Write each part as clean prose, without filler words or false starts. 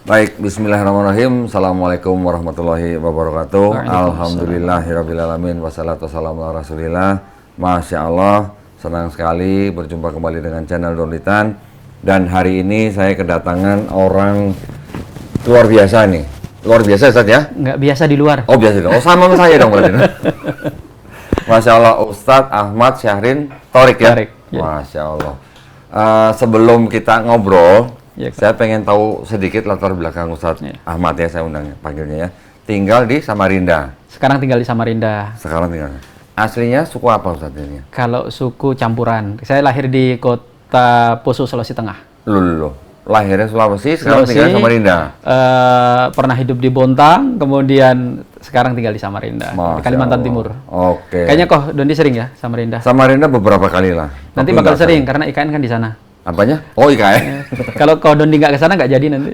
Baik, bismillahirrahmanirrahim. Assalamualaikum warahmatullahi wabarakatuh. Alhamdulillahirrabbilalamin. Wassalatu wassalamu ala rasulillah. Masya Allah, senang sekali berjumpa kembali dengan channel Donitan. Dan hari ini saya kedatangan orang luar biasa nih. Luar biasa Ustaz ya? Nggak biasa di luar. Oh biasa dong, oh sama saya dong berarti. Masya Allah, Ustadz Ahmad Syahrin Thorik ya? Thorik, ya. Masya Allah. Sebelum kita ngobrol, Ya, saya pengen tahu sedikit latar belakang Ustadz Ahmad ya, saya undang panggilnya ya. Tinggal di Samarinda. Sekarang tinggal di Samarinda. Sekarang tinggal. Aslinya suku apa Ustadz ini? Kalau suku campuran. Saya lahir di kota Poso, Sulawesi Tengah. Loh. Lahirnya Sulawesi, sekarang tinggal di Samarinda. Pernah hidup di Bontang, kemudian sekarang tinggal di Samarinda, di Kalimantan Timur. Oke. Kayaknya kok Dondi sering ya Samarinda? Samarinda beberapa kali lah. Nanti bakal sering karena IKN kan di sana. Apanya? Oh IKN. Kalau Dondi nggak ke sana nggak jadi nanti.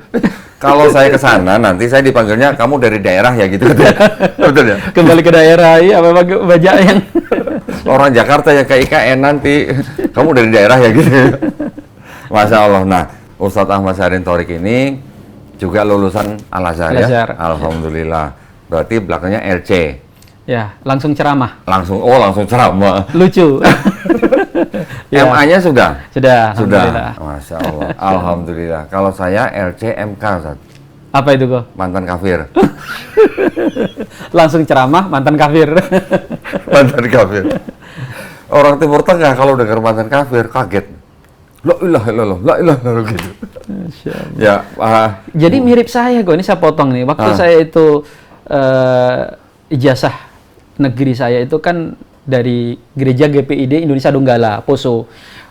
Kalau saya ke sana nanti saya dipanggilnya kamu dari daerah ya gitu. Betul ya? Kembali ke daerah, iya apa bajak yang orang Jakarta yang ke IKN nanti kamu dari daerah ya gitu. Masya Allah. Nah, Ustadz Ahmad Syahrin Thorik ini juga lulusan Al-Azhar ya? Alhamdulillah. Berarti belakangnya LC. Ya, langsung ceramah. Langsung ceramah. Lucu. Ya. MA-nya sudah? Sudah, alhamdulillah. Masya Allah. Alhamdulillah. Kalau saya LC MK, Ustadz. Apa itu kok? Mantan kafir. Langsung ceramah, mantan kafir. Mantan kafir. Orang Timur Tengah kalau dengar mantan kafir kaget. La ilaha illallah, la ilaha illallah gitu. Ya, jadi mirip saya kok, ini saya potong nih. Waktu saya itu ijazah negeri saya itu kan dari Gereja GPID Indonesia Donggala, Poso.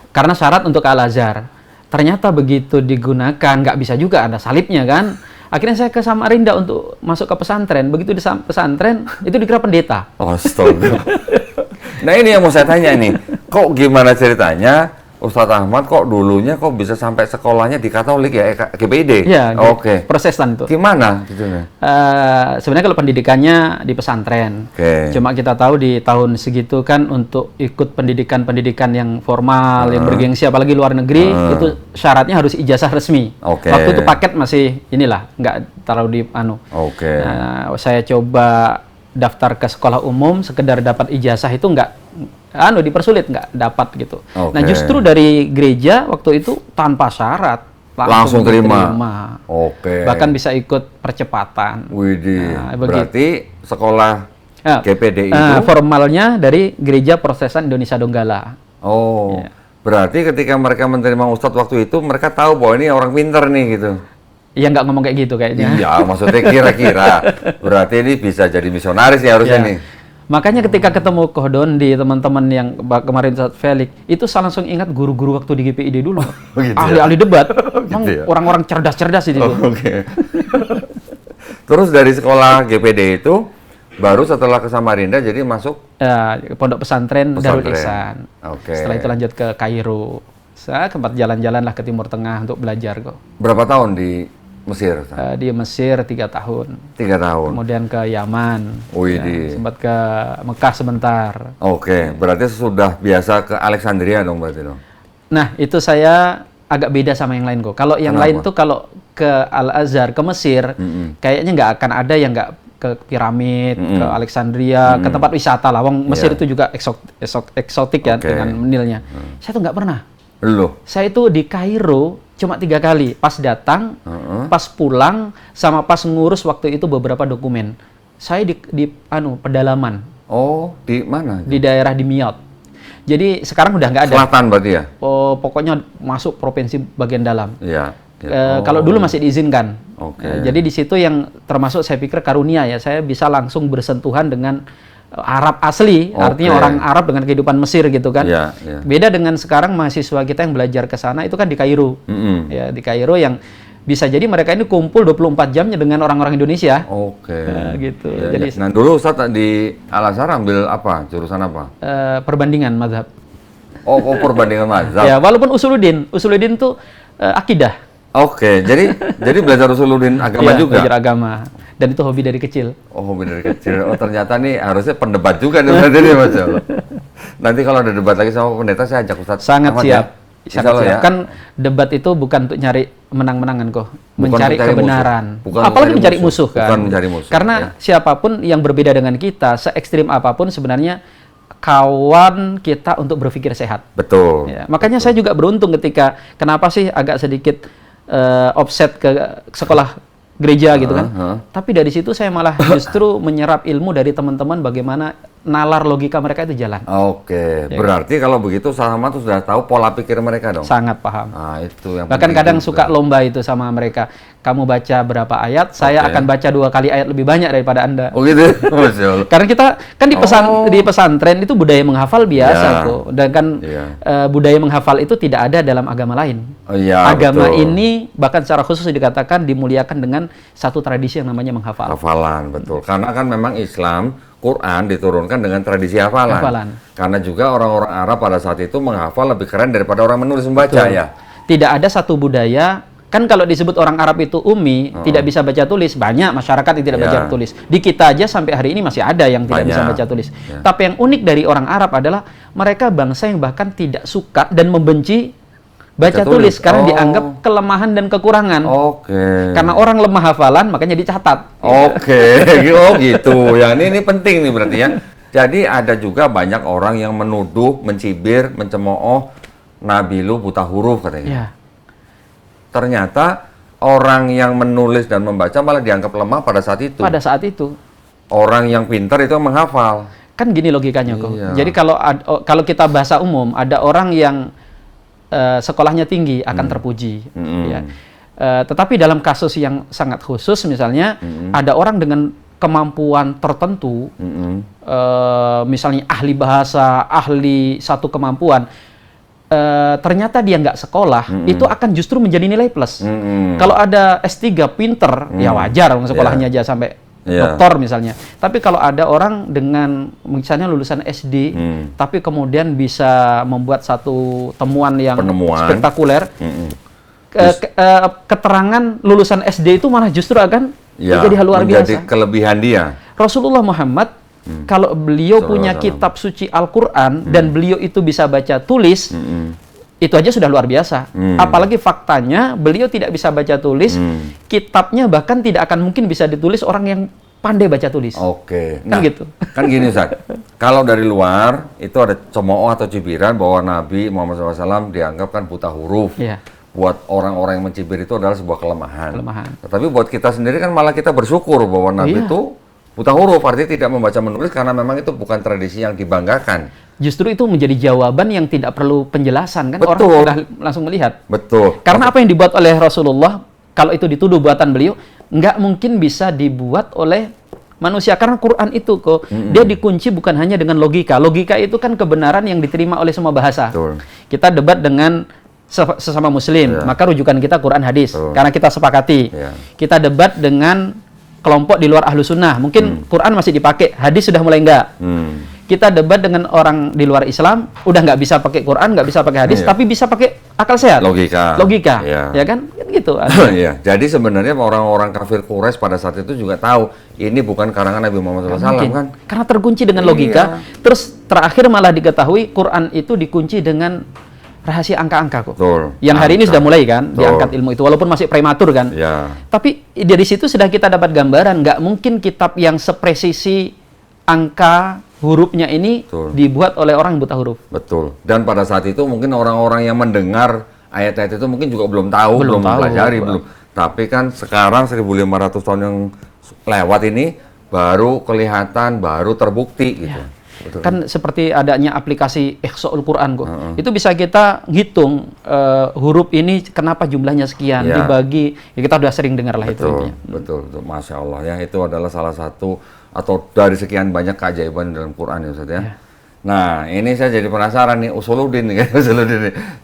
Karena syarat untuk Al-Azhar. Ternyata begitu digunakan, nggak bisa juga, ada salibnya kan. Akhirnya saya ke Samarinda untuk masuk ke pesantren. Begitu di pesantren, itu dikira pendeta. Astaga. Nah ini yang mau saya tanya nih. Kok gimana ceritanya? Ustadz Ahmad kok dulunya kok bisa sampai sekolahnya di Katolik ya, GPID? Iya, Oke. Protestan itu. Gimana gitu? Sebenarnya kalau pendidikannya di pesantren. Cuma kita tahu di tahun segitu kan untuk ikut pendidikan yang formal, yang bergengsi, apalagi luar negeri, itu syaratnya harus ijazah resmi. Waktu itu paket masih inilah, nggak terlalu di saya coba daftar ke sekolah umum, sekedar dapat ijazah itu dipersulit, nggak dapat gitu. Nah justru dari gereja waktu itu tanpa syarat langsung terima. Bahkan bisa ikut percepatan. Widih. Berarti sekolah GPD itu formalnya dari Gereja Protestan Indonesia Donggala. Berarti ketika mereka menerima Ustadz waktu itu mereka tahu bahwa ini orang pinter nih gitu. Iya, nggak ngomong kayak gitu kayaknya. Iya, maksudnya kira-kira. Berarti ini bisa jadi misionaris ya harusnya nih. Makanya ketika ketemu Koh Dondi, teman-teman yang kemarin Ustadz Felix, itu saya langsung ingat guru-guru waktu di GPID dulu. Ahli-ahli debat. Orang-orang cerdas-cerdas itu. Terus dari sekolah GPD itu, baru setelah ke Samarinda jadi masuk? Pondok pesantren Darul Ihsan. Setelah itu lanjut ke Kairo. Saya sempat jalan-jalan lah ke Timur Tengah untuk belajar kok. Berapa tahun di Mesir? Di Mesir 3 tahun. 3 tahun. Kemudian ke Yaman. Sempat ke Mekah sebentar. Berarti sudah biasa ke Alexandria dong berarti dong. Nah, itu saya agak beda sama yang lain kok. Kalau yang lain tuh kalau ke Al-Azhar, ke Mesir, kayaknya nggak akan ada yang nggak ke piramid, ke Alexandria, ke tempat wisata lah. Mesir itu juga eksotik ya dengan Nilnya. Saya tuh nggak pernah. Saya itu di Kairo cuma 3 kali, pas datang, pas pulang, sama pas ngurus waktu itu beberapa dokumen. Saya di pedalaman. Di mana? Di daerah Dimyat. Jadi sekarang udah nggak ada. Selatan berarti ya? Pokoknya masuk provinsi bagian dalam. Iya. Kalau dulu masih diizinkan. Jadi di situ yang termasuk saya pikir karunia ya, saya bisa langsung bersentuhan dengan Arab asli, artinya orang Arab dengan kehidupan Mesir gitu kan. Beda dengan sekarang mahasiswa kita yang belajar ke sana itu kan di Kairo. Ya, di Kairo yang bisa jadi mereka ini kumpul 24 jamnya dengan orang-orang Indonesia. Gitu. Jadi nah, dulu Ustadz di Al-Azhar ambil apa? Jurusan apa? Perbandingan mazhab. Perbandingan mazhab. Ya, walaupun usuluddin tuh akidah. Jadi belajar usuluddin agama juga. Belajar agama. Dan itu hobi dari kecil. Hobi dari kecil. Ternyata nih harusnya pendebat juga nih Mas. Nanti kalau ada debat lagi sama pendeta saya ajak Ustadz. Sangat Ahmad siap. Ya. Sangat Allah siap. ya. Kan debat itu bukan untuk nyari menang-menangan kok, mencari kebenaran. Bukan Apalagi mencari musuh kan. Bukan mencari musuh. Karena ya. siapapun yang berbeda dengan kita, se ekstrim apapun sebenarnya kawan kita untuk berpikir sehat. Betul. Ya, makanya saya juga beruntung ketika kenapa sih agak sedikit offset ke sekolah gereja gitu kan. Tapi dari situ saya malah justru menyerap ilmu dari teman-teman bagaimana nalar logika mereka itu jalan. Oke, berarti kalau begitu Salman tuh sudah tahu pola pikir mereka dong. Sangat paham. Nah, itu yang Bahkan penting kadang juga. suka lomba itu sama mereka. Kamu baca berapa ayat, saya akan baca 2 kali ayat lebih banyak daripada Anda. Oh gitu. Masya Allah. Karena kita kan di pesantren itu budaya menghafal biasa Ya. kok. Dan kan budaya menghafal itu tidak ada dalam agama lain. Oh, iya, Agama betul. ini bahkan secara khusus dikatakan dimuliakan dengan satu tradisi yang namanya menghafal. Hafalan, betul. Karena kan memang Islam, Quran diturunkan dengan tradisi hafalan. Karena juga orang-orang Arab pada saat itu menghafal lebih keren daripada orang menulis membaca ya. Tidak ada satu budaya, kan kalau disebut orang Arab itu ummi, tidak bisa baca tulis, banyak masyarakat yang tidak baca tulis. Di kita aja sampai hari ini masih ada yang tidak bisa baca tulis. Tapi yang unik dari orang Arab adalah mereka bangsa yang bahkan tidak suka dan membenci baca tulis karena dianggap kelemahan dan kekurangan. Karena orang lemah hafalan makanya dicatat. Oh gitu. Ya ini penting nih berarti ya. Jadi ada juga banyak orang yang menuduh, mencibir, mencemooh Nabi lu buta huruf katanya. Ya. Ternyata orang yang menulis dan membaca malah dianggap lemah pada saat itu. Pada saat itu. Orang yang pintar itu yang menghafal. Kan gini logikanya kok. Iya. Jadi kalau kita bahasa umum ada orang yang sekolahnya tinggi akan terpuji. Ya. Tetapi dalam kasus yang sangat khusus misalnya ada orang dengan kemampuan tertentu, misalnya ahli bahasa, ahli satu kemampuan, ternyata dia nggak sekolah, itu akan justru menjadi nilai plus. Kalau ada S3 pinter, ya wajar sekolahnya aja sampai doktor misalnya. Tapi kalau ada orang dengan misalnya lulusan SD, tapi kemudian bisa membuat satu temuan yang spektakuler, keterangan lulusan SD itu malah justru akan menjadi hal luar biasa. Kelebihan dia. Rasulullah Muhammad, kalau beliau punya kitab suci Al-Quran dan beliau itu bisa baca tulis, itu aja sudah luar biasa. Apalagi faktanya beliau tidak bisa baca tulis, kitabnya bahkan tidak akan mungkin bisa ditulis orang yang pandai baca tulis. Nah, gitu. Kan gini Ustaz, kalau dari luar itu ada cemooh atau cibiran bahwa Nabi Muhammad SAW dianggap kan buta huruf. Buat orang-orang yang mencibir itu adalah sebuah kelemahan. Tapi buat kita sendiri kan malah kita bersyukur bahwa Nabi itu buta huruf, artinya tidak membaca menulis karena memang itu bukan tradisi yang dibanggakan. Justru itu menjadi jawaban yang tidak perlu penjelasan kan. Orang sudah langsung melihat. Karena apa yang dibuat oleh Rasulullah, kalau itu dituduh buatan beliau, nggak mungkin bisa dibuat oleh manusia. Karena Quran itu kok, dia dikunci bukan hanya dengan logika. Logika itu kan kebenaran yang diterima oleh semua bahasa. Kita debat dengan sesama muslim, maka rujukan kita Quran hadis. Karena kita sepakati. Kita debat dengan kelompok di luar ahlu sunnah, mungkin Quran masih dipakai, hadis sudah mulai enggak. Kita debat dengan orang di luar Islam, udah nggak bisa pakai Quran, nggak bisa pakai hadis, tapi bisa pakai akal sehat. Logika. Ya kan? Gitu. Jadi sebenarnya orang-orang kafir Quraisy pada saat itu juga tahu ini bukan karangan Nabi Muhammad SAW kan? Karena terkunci dengan logika. Terus terakhir malah diketahui Quran itu dikunci dengan rahasia angka-angka kok. Yang hari ini sudah mulai kan diangkat ilmu itu, walaupun masih prematur kan. Tapi dari situ sudah kita dapat gambaran, nggak mungkin kitab yang sepresisi angka hurufnya ini dibuat oleh orang buta huruf. Dan pada saat itu mungkin orang-orang yang mendengar ayat-ayat itu mungkin juga belum tahu, belum mempelajari, belum. Tapi kan sekarang 1500 tahun yang lewat ini baru kelihatan, baru terbukti gitu. Kan seperti adanya aplikasi Ihsaul Quran kok. Itu bisa kita hitung huruf ini kenapa jumlahnya sekian dibagi. Ya kita sudah sering dengar lah itu. Betul. Masya Allah ya, itu adalah salah satu atau dari sekian banyak keajaiban dalam Quran ya Ustaz ya. Nah, ini saya jadi penasaran nih Usuluddin nih.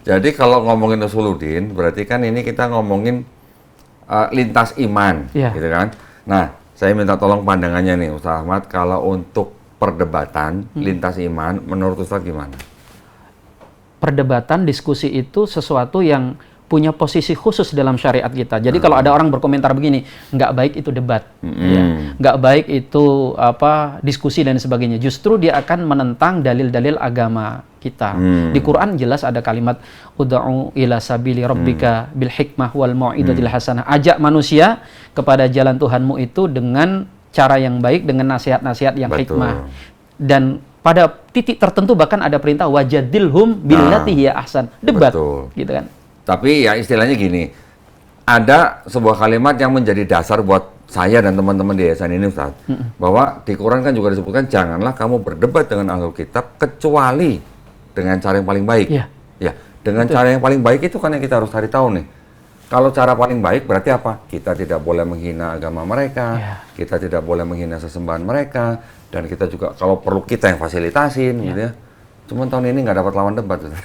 Jadi kalau ngomongin Usuluddin berarti kan ini kita ngomongin lintas iman gitu kan. Nah, saya minta tolong pandangannya nih Ustaz Ahmad, kalau untuk perdebatan lintas iman menurut Ustaz gimana? Perdebatan, diskusi itu sesuatu yang punya posisi khusus dalam syariat kita. Jadi kalau ada orang berkomentar begini, nggak baik itu debat, ya. Nggak baik itu diskusi dan sebagainya. Justru dia akan menentang dalil-dalil agama kita. Di Quran jelas ada kalimat ud'u ila sabili rabbika bil hikmah wal mau'izatil hasanah. Ajak manusia kepada jalan Tuhanmu itu dengan cara yang baik, dengan nasihat-nasihat yang hikmah. Dan pada titik tertentu bahkan ada perintah wajadilhum billati hiya ahsan. Debat, gitu kan. Tapi ya istilahnya gini, ada sebuah kalimat yang menjadi dasar buat saya dan teman-teman di yayasan ini, Ustaz. Bahwa di Quran kan juga disebutkan, janganlah kamu berdebat dengan ahlul kitab kecuali dengan cara yang paling baik. Ya, dengan cara yang paling baik itu kan yang kita harus cari tahu nih. Kalau cara paling baik berarti apa? Kita tidak boleh menghina agama mereka, kita tidak boleh menghina sesembahan mereka, dan kita juga kalau perlu kita yang fasilitasin, gitu ya. Cuman tahun ini nggak dapat lawan debat, Ustaz.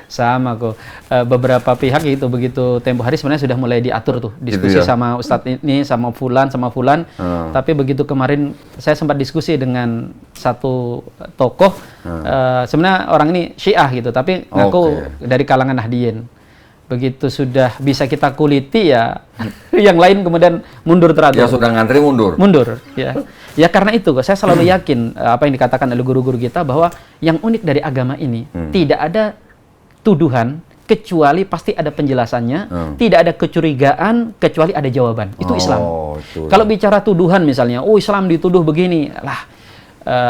Sama kok. Beberapa pihak itu begitu tempo hari sebenarnya sudah mulai diatur tuh diskusi gitu ya? Sama Ustadz ini sama Fulan tapi begitu kemarin saya sempat diskusi dengan satu tokoh sebenarnya orang ini Syiah gitu tapi ngaku dari kalangan Nahdliyin. Begitu sudah bisa kita kuliti ya yang lain kemudian mundur teratur. Ya sudah ngantri mundur ya karena itu kok saya selalu yakin apa yang dikatakan oleh guru-guru kita bahwa yang unik dari agama ini tidak ada tuduhan, kecuali pasti ada penjelasannya, tidak ada kecurigaan, kecuali ada jawaban. Itu Islam. Kalau bicara tuduhan misalnya, Islam dituduh begini, lah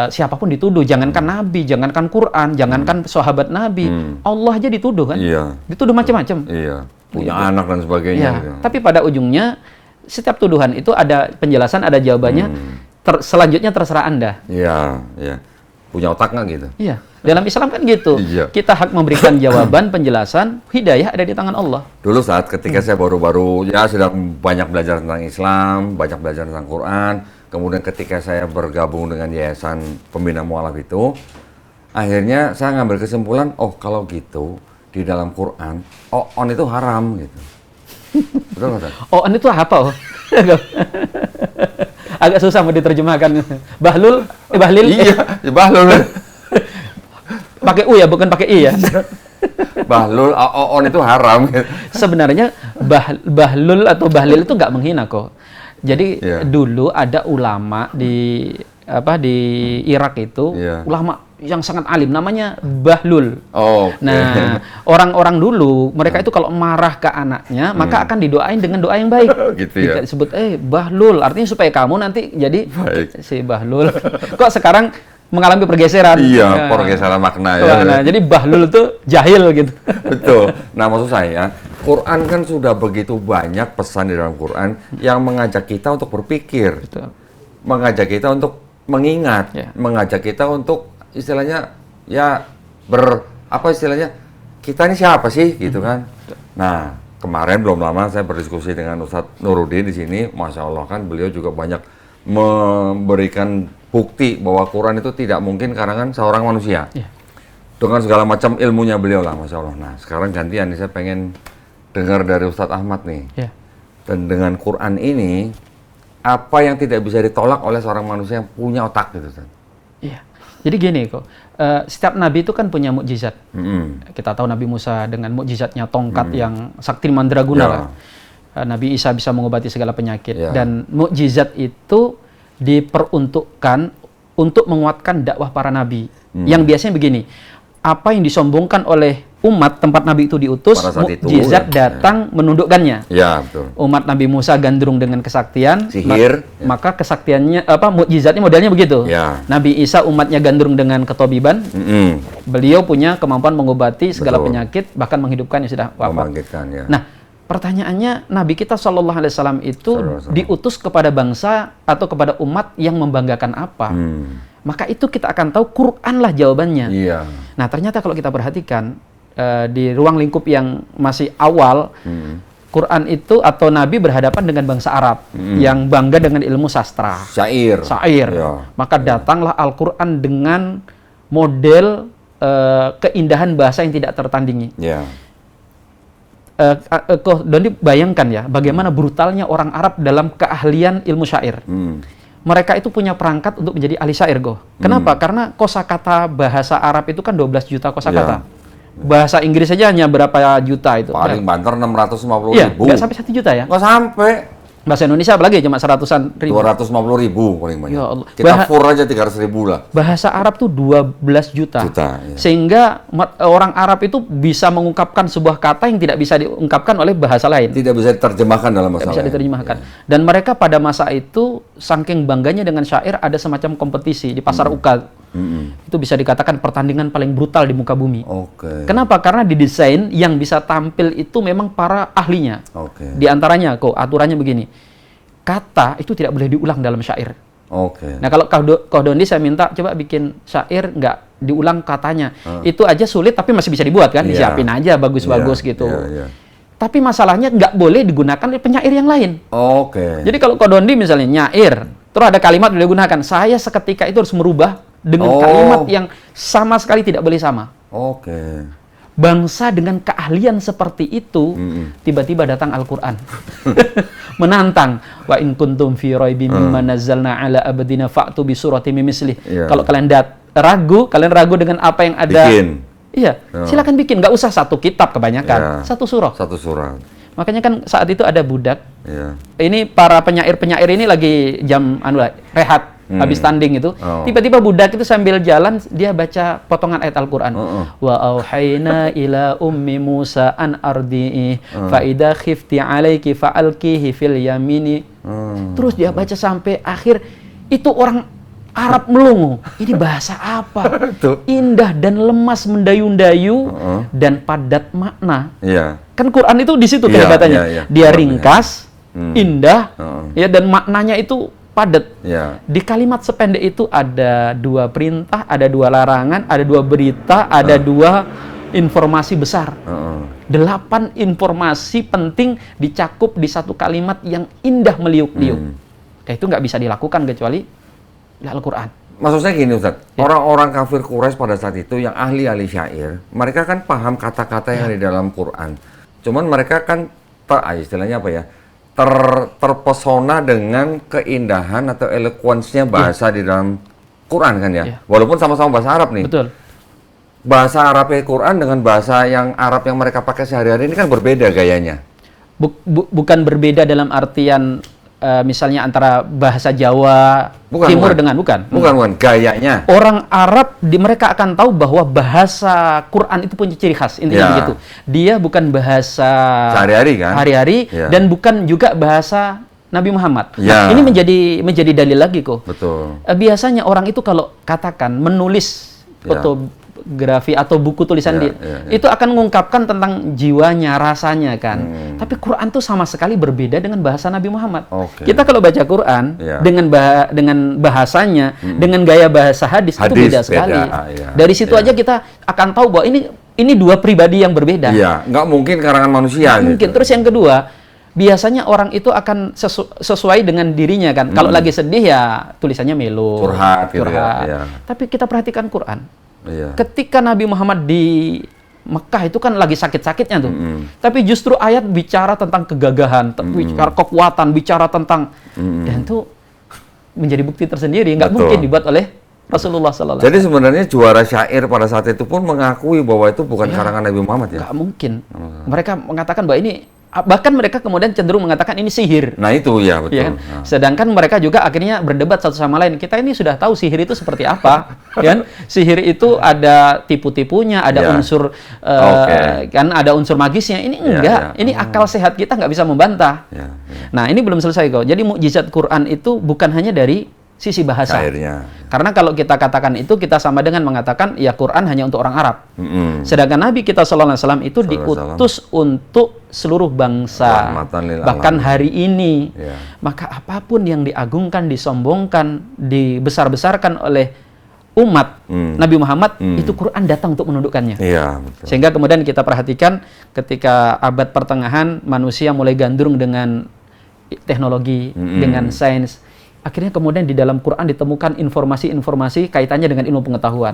siapapun dituduh, jangankan Nabi, jangankan Quran, jangankan sahabat Nabi, Allah aja dituduh kan? Dituduh macam-macam. Punya anak dan sebagainya. Gitu. Tapi pada ujungnya, setiap tuduhan itu ada penjelasan, ada jawabannya, selanjutnya terserah Anda. Punya otak nggak gitu? Dalam Islam kan gitu. Kita hak memberikan jawaban, penjelasan, hidayah ada di tangan Allah. Dulu saat ketika saya baru-baru sedang banyak belajar tentang Islam, banyak belajar tentang Quran, kemudian ketika saya bergabung dengan Yayasan Pembina Mu'alaf itu, akhirnya saya ngambil kesimpulan, kalau gitu di dalam Quran, on itu haram gitu. Betul nggak? On itu apa? Agak susah mau diterjemahkan. Bahlul? Bahlil? Iya, bahlul. Pakai U ya, bukan pakai I ya. Bahlul, on itu haram. Sebenarnya bahlul atau bahlil itu nggak menghina kok. Jadi dulu ada ulama di Irak itu, ulama yang sangat alim, namanya Bahlul. Nah, orang-orang dulu mereka itu kalau marah ke anaknya, maka akan didoain dengan doa yang baik. Disebut Bahlul, artinya supaya kamu nanti jadi si Bahlul. Kok sekarang mengalami pergeseran. Pergeseran makna Nah, jadi Bahlul itu jahil gitu. Betul. Nah, maksud saya, Quran kan sudah begitu banyak pesan di dalam Quran yang mengajak kita untuk berpikir. Mengajak kita untuk mengingat, mengajak kita untuk istilahnya kita ini siapa sih gitu kan. Nah, kemarin belum lama saya berdiskusi dengan Ustadz Nuruddin di sini, Masya Allah kan beliau juga banyak memberikan bukti bahwa Quran itu tidak mungkin karangan seorang manusia. Dengan segala macam ilmunya beliau lah, Masya Allah. Nah, sekarang gantian nih, saya pengen dengar dari Ustadz Ahmad nih. Dan dengan Quran ini, apa yang tidak bisa ditolak oleh seorang manusia yang punya otak gitu, Ustadz? Jadi gini kok, setiap nabi itu kan punya mukjizat. Kita tahu Nabi Musa dengan mukjizatnya tongkat yang sakti mandraguna lah. Nabi Isa bisa mengobati segala penyakit. Dan mukjizat itu diperuntukkan untuk menguatkan dakwah para nabi. Yang biasanya begini, apa yang disombongkan oleh umat tempat Nabi itu diutus, mukjizat datang menundukkannya. Betul. Umat Nabi Musa gandrung dengan kesaktian, sihir, maka kesaktiannya mukjizatnya modelnya begitu. Nabi Isa umatnya gandrung dengan ketobiban, beliau punya kemampuan mengobati segala penyakit, bahkan menghidupkan yang sudah wafat. Nah, pertanyaannya, Nabi kita SAW itu diutus kepada bangsa atau kepada umat yang membanggakan apa? Maka itu kita akan tahu Quran lah jawabannya. Nah, ternyata kalau kita perhatikan di ruang lingkup yang masih awal, Quran itu atau Nabi berhadapan dengan bangsa Arab yang bangga dengan ilmu sastra, syair. Maka datanglah Al-Quran dengan model keindahan bahasa yang tidak tertandingi. Doni bayangkan ya, bagaimana brutalnya orang Arab dalam keahlian ilmu syair. Mereka itu punya perangkat untuk menjadi ahli syair, Kenapa? Karena kosakata bahasa Arab itu kan 12 juta kosakata. Bahasa Inggris saja hanya berapa juta itu. Paling banter 650 Iya, ribu. nggak sampai 1 juta ya. Nggak sampai. Bahasa Indonesia apalagi cuma 100-an ribu. 250 ribu paling banyak. Ya Allah. Kita fur aja 300 ribu lah. Bahasa Arab tuh 12 juta. Iya. Sehingga orang Arab itu bisa mengungkapkan sebuah kata yang tidak bisa diungkapkan oleh bahasa lain. Tidak bisa diterjemahkan dalam bahasa lain. Tidak bisa diterjemahkan. Ya. Dan mereka pada masa itu saking bangganya dengan syair, ada semacam kompetisi di pasar Ukad. Itu bisa dikatakan pertandingan paling brutal di muka bumi. Kenapa? Karena didesain yang bisa tampil itu memang para ahlinya. Di antaranya aturannya begini. Kata itu tidak boleh diulang dalam syair. Nah, kalau Kohdondi saya minta coba bikin syair nggak diulang katanya. Itu aja sulit tapi masih bisa dibuat kan, disiapin aja bagus-bagus gitu. Tapi masalahnya nggak boleh digunakan oleh penyair yang lain. Jadi kalau Kohdondi misalnya nyair, terus ada kalimat boleh digunakan, saya seketika itu harus merubah dengan kalimat yang sama sekali tidak boleh sama. Bangsa dengan keahlian seperti itu, tiba-tiba datang Al-Quran. Menantang. Wa in kuntum fi raibin mimma nazzalna ala abdina fa'tu bi suratin min mislih. Kalau kalian ragu dengan apa yang ada. Bikin. Iya, silakan bikin. Nggak usah satu kitab kebanyakan. Satu surah. Makanya kan saat itu ada budak. Ini para penyair-penyair ini lagi jam rehat. Habis tanding itu, tiba-tiba budak itu sambil jalan dia baca potongan ayat Al-Qur'an. Wa auhayna ila ummi Musa an ardi'i fa idza khifti 'alaiki fa'alqihi fil yamini. Terus dia baca sampai akhir, itu orang Arab melongo. Ini bahasa apa? Indah dan lemas mendayun-dayu dan padat makna. Kan Quran itu di situ kehebatannya. Dia ringkas, indah, ya, dan maknanya itu padat. Di kalimat sependek itu ada 2 perintah, ada 2 larangan, ada 2 berita, ada 2 informasi besar. 8 informasi penting dicakup di satu kalimat yang indah meliuk-liuk. Itu nggak bisa dilakukan kecuali Al-Quran. Maksud saya gini Ustaz, orang-orang kafir Quraisy pada saat itu yang ahli-ahli syair, mereka kan paham kata-kata yang di dalam Quran. Cuman mereka kan istilahnya apa ya? Terpesona dengan keindahan atau eloquence-nya bahasa di dalam Quran kan ya. Walaupun sama-sama bahasa Arab nih. Betul. Bahasa Arab Quran dengan bahasa yang Arab yang mereka pakai sehari-hari ini kan berbeda gayanya. Bukan berbeda dalam artian misalnya antara bahasa Jawa Timur dengan bukan gayanya. Orang Arab mereka akan tahu bahwa bahasa Quran itu punya ciri khas, intinya begitu. Dia bukan bahasa sehari-hari dan bukan juga bahasa Nabi Muhammad. Nah, ini menjadi dalil lagi kok. Betul. Biasanya orang itu kalau katakan menulis fotografi atau buku tulisan itu akan mengungkapkan tentang jiwanya, rasanya kan. Tapi Quran tuh sama sekali berbeda dengan bahasa Nabi Muhammad. Kita kalau baca Quran dengan bahasanya, dengan gaya bahasa hadis itu beda sekali. Dari situ aja kita akan tahu bahwa ini 2 pribadi yang berbeda. Nggak mungkin karangan manusia. Mungkin. Terus yang kedua, biasanya orang itu akan sesuai dengan dirinya kan. Kalau lagi sedih ya tulisannya melo, curhat. Tapi kita perhatikan Quran. Ketika Nabi Muhammad di Mekah itu kan lagi sakit-sakitnya tuh. Tapi justru ayat bicara tentang kegagahan, bicara kekuatan, bicara tentang dan itu menjadi bukti tersendiri. Nggak mungkin dibuat oleh Rasulullah SAW. Jadi sebenarnya juara syair pada saat itu pun mengakui bahwa itu bukan karangan Nabi Muhammad ya? Nggak mungkin. Mereka mengatakan bahwa ini, bahkan mereka kemudian cenderung mengatakan ini sihir. Nah itu ya betul. Ya kan? Sedangkan mereka juga akhirnya berdebat satu sama lain. Kita ini sudah tahu sihir itu seperti apa, kan? Sihir itu ada tipu-tipunya, ada unsur kan, ada unsur magisnya. Ini enggak. Ini akal sehat kita nggak bisa membantah. Nah ini belum selesai kok. Jadi mukjizat Quran itu bukan hanya dari sisi bahasa. Karena kalau kita katakan itu, kita sama dengan mengatakan ya Quran hanya untuk orang Arab. Sedangkan Nabi kita sallallahu alaihi wasallam itu diutus untuk seluruh bangsa. Bahkan hari ini. Maka apapun yang diagungkan, disombongkan, dibesar-besarkan oleh umat Nabi Muhammad, itu Quran datang untuk menundukkannya. Sehingga kemudian kita perhatikan ketika abad pertengahan manusia mulai gandrung dengan teknologi, dengan sains. Akhirnya kemudian di dalam Quran ditemukan informasi-informasi kaitannya dengan ilmu pengetahuan.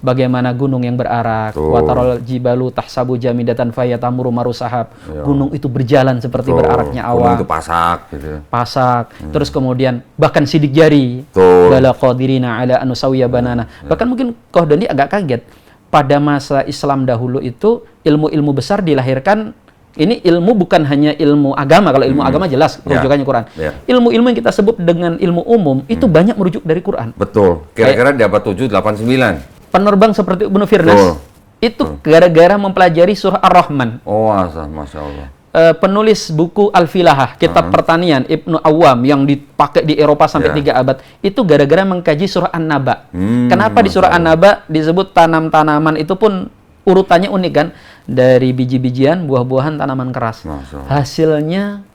Bagaimana gunung yang berarak, watarol jibalu tahsabu jamidatan fayatamuru marusahab. Gunung itu berjalan seperti beraraknya awan. Gunung itu pasak gitu. Pasak. Terus kemudian bahkan sidik jari. Bala qadirina ala anusawiya banana. Bahkan mungkin Qahdani agak kaget. pada masa Islam dahulu itu ilmu-ilmu besar dilahirkan. Ini ilmu bukan hanya ilmu agama. Kalau ilmu agama jelas rujukannya Quran. Ilmu-ilmu yang kita sebut dengan ilmu umum itu banyak merujuk dari Quran. Betul. Kira-kira di abad 7, 8, 9. Penerbang seperti Ibnu Firnas itu gara-gara mempelajari surah Ar-Rahman. Oh, Masya Allah. Penulis buku Al-Filahah, kitab pertanian, Ibnu Awam yang dipakai di Eropa sampai 3 abad, itu gara-gara mengkaji surah An-Naba. Kenapa di surah An-Naba disebut tanam-tanaman itu pun urutannya unik kan? Dari biji-bijian, buah-buahan, tanaman keras. Hasilnya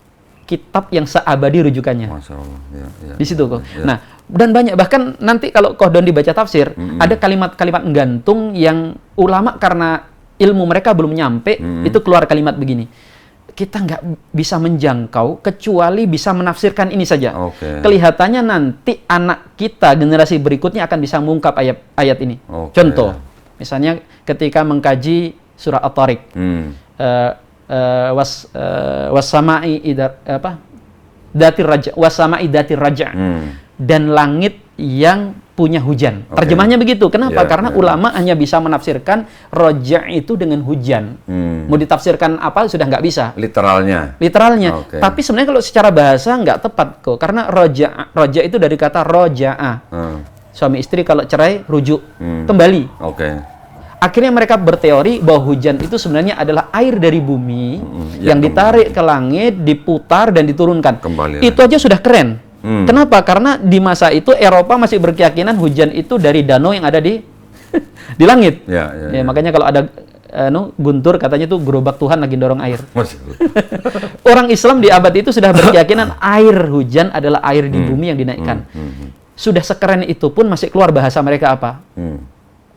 kitab yang seabadi rujukannya. Masya Allah. Di situ kok. Nah, dan banyak, bahkan nanti kalau Qahdun dibaca tafsir, ada kalimat-kalimat gantung yang ulama karena ilmu mereka belum nyampe, itu keluar kalimat begini. Kita nggak bisa menjangkau kecuali bisa menafsirkan ini saja. Kelihatannya nanti anak kita, generasi berikutnya akan bisa mengungkap ayat ini. Contoh, misalnya ketika mengkaji surah At-Tariq, wasama'i datir raja, dan langit yang punya hujan. Terjemahnya begitu. Kenapa? Karena ulama hanya bisa menafsirkan roja itu dengan hujan. Mau ditafsirkan apa sudah nggak bisa. Literalnya. Tapi sebenarnya kalau secara bahasa nggak tepat kok. Karena roja itu dari kata roja'a. Suami istri kalau cerai rujuk kembali. Akhirnya mereka berteori bahwa hujan itu sebenarnya adalah air dari bumi yang ditarik ke langit, diputar dan diturunkan. Itu aja sudah keren. Kenapa? Karena di masa itu Eropa masih berkeyakinan hujan itu dari danau yang ada di di langit. Makanya kalau ada guntur katanya itu gerobak Tuhan lagi dorong air. Orang Islam di abad itu sudah berkeyakinan air hujan adalah air di bumi yang dinaikkan. Sudah sekeren itu pun masih keluar bahasa mereka apa?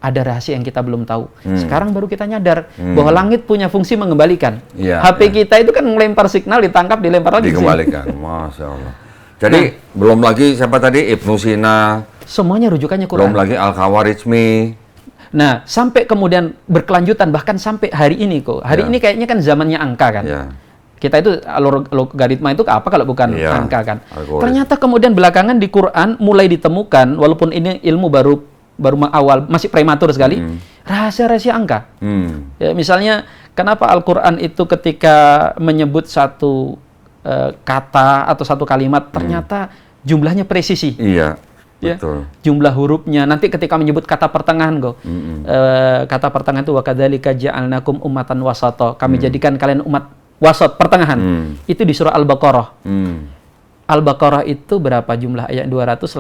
Ada rahasia yang kita belum tahu. Sekarang baru kita nyadar bahwa langit punya fungsi mengembalikan. HP kita itu kan melempar signal, ditangkap, dilempar lagi. Dikembalikan. Masya Allah. Jadi belum lagi siapa tadi? Ibnu Sina. Semuanya rujukannya Quran. Belum lagi Al-Khawarizmi. Nah, sampai kemudian berkelanjutan bahkan sampai hari ini kok. Hari ini kayaknya kan zamannya angka kan. Kita itu logaritma itu apa kalau bukan angka kan. Ternyata kemudian belakangan di Quran mulai ditemukan, walaupun ini ilmu baru awal, masih prematur sekali, rahasia-rahasia angka. Ya, misalnya, kenapa Al-Quran itu ketika menyebut satu kata atau satu kalimat, ternyata jumlahnya presisi. Betul. Jumlah hurufnya. Nanti ketika menyebut kata pertengahan, kata pertengahan itu وَكَذَلِكَ جَعَلْنَاكُمْ أُمَّةً وَسَطًا. Kami jadikan kalian umat wasat, pertengahan. Itu di surah Al-Baqarah. Al-Baqarah itu berapa jumlah ayat? 286.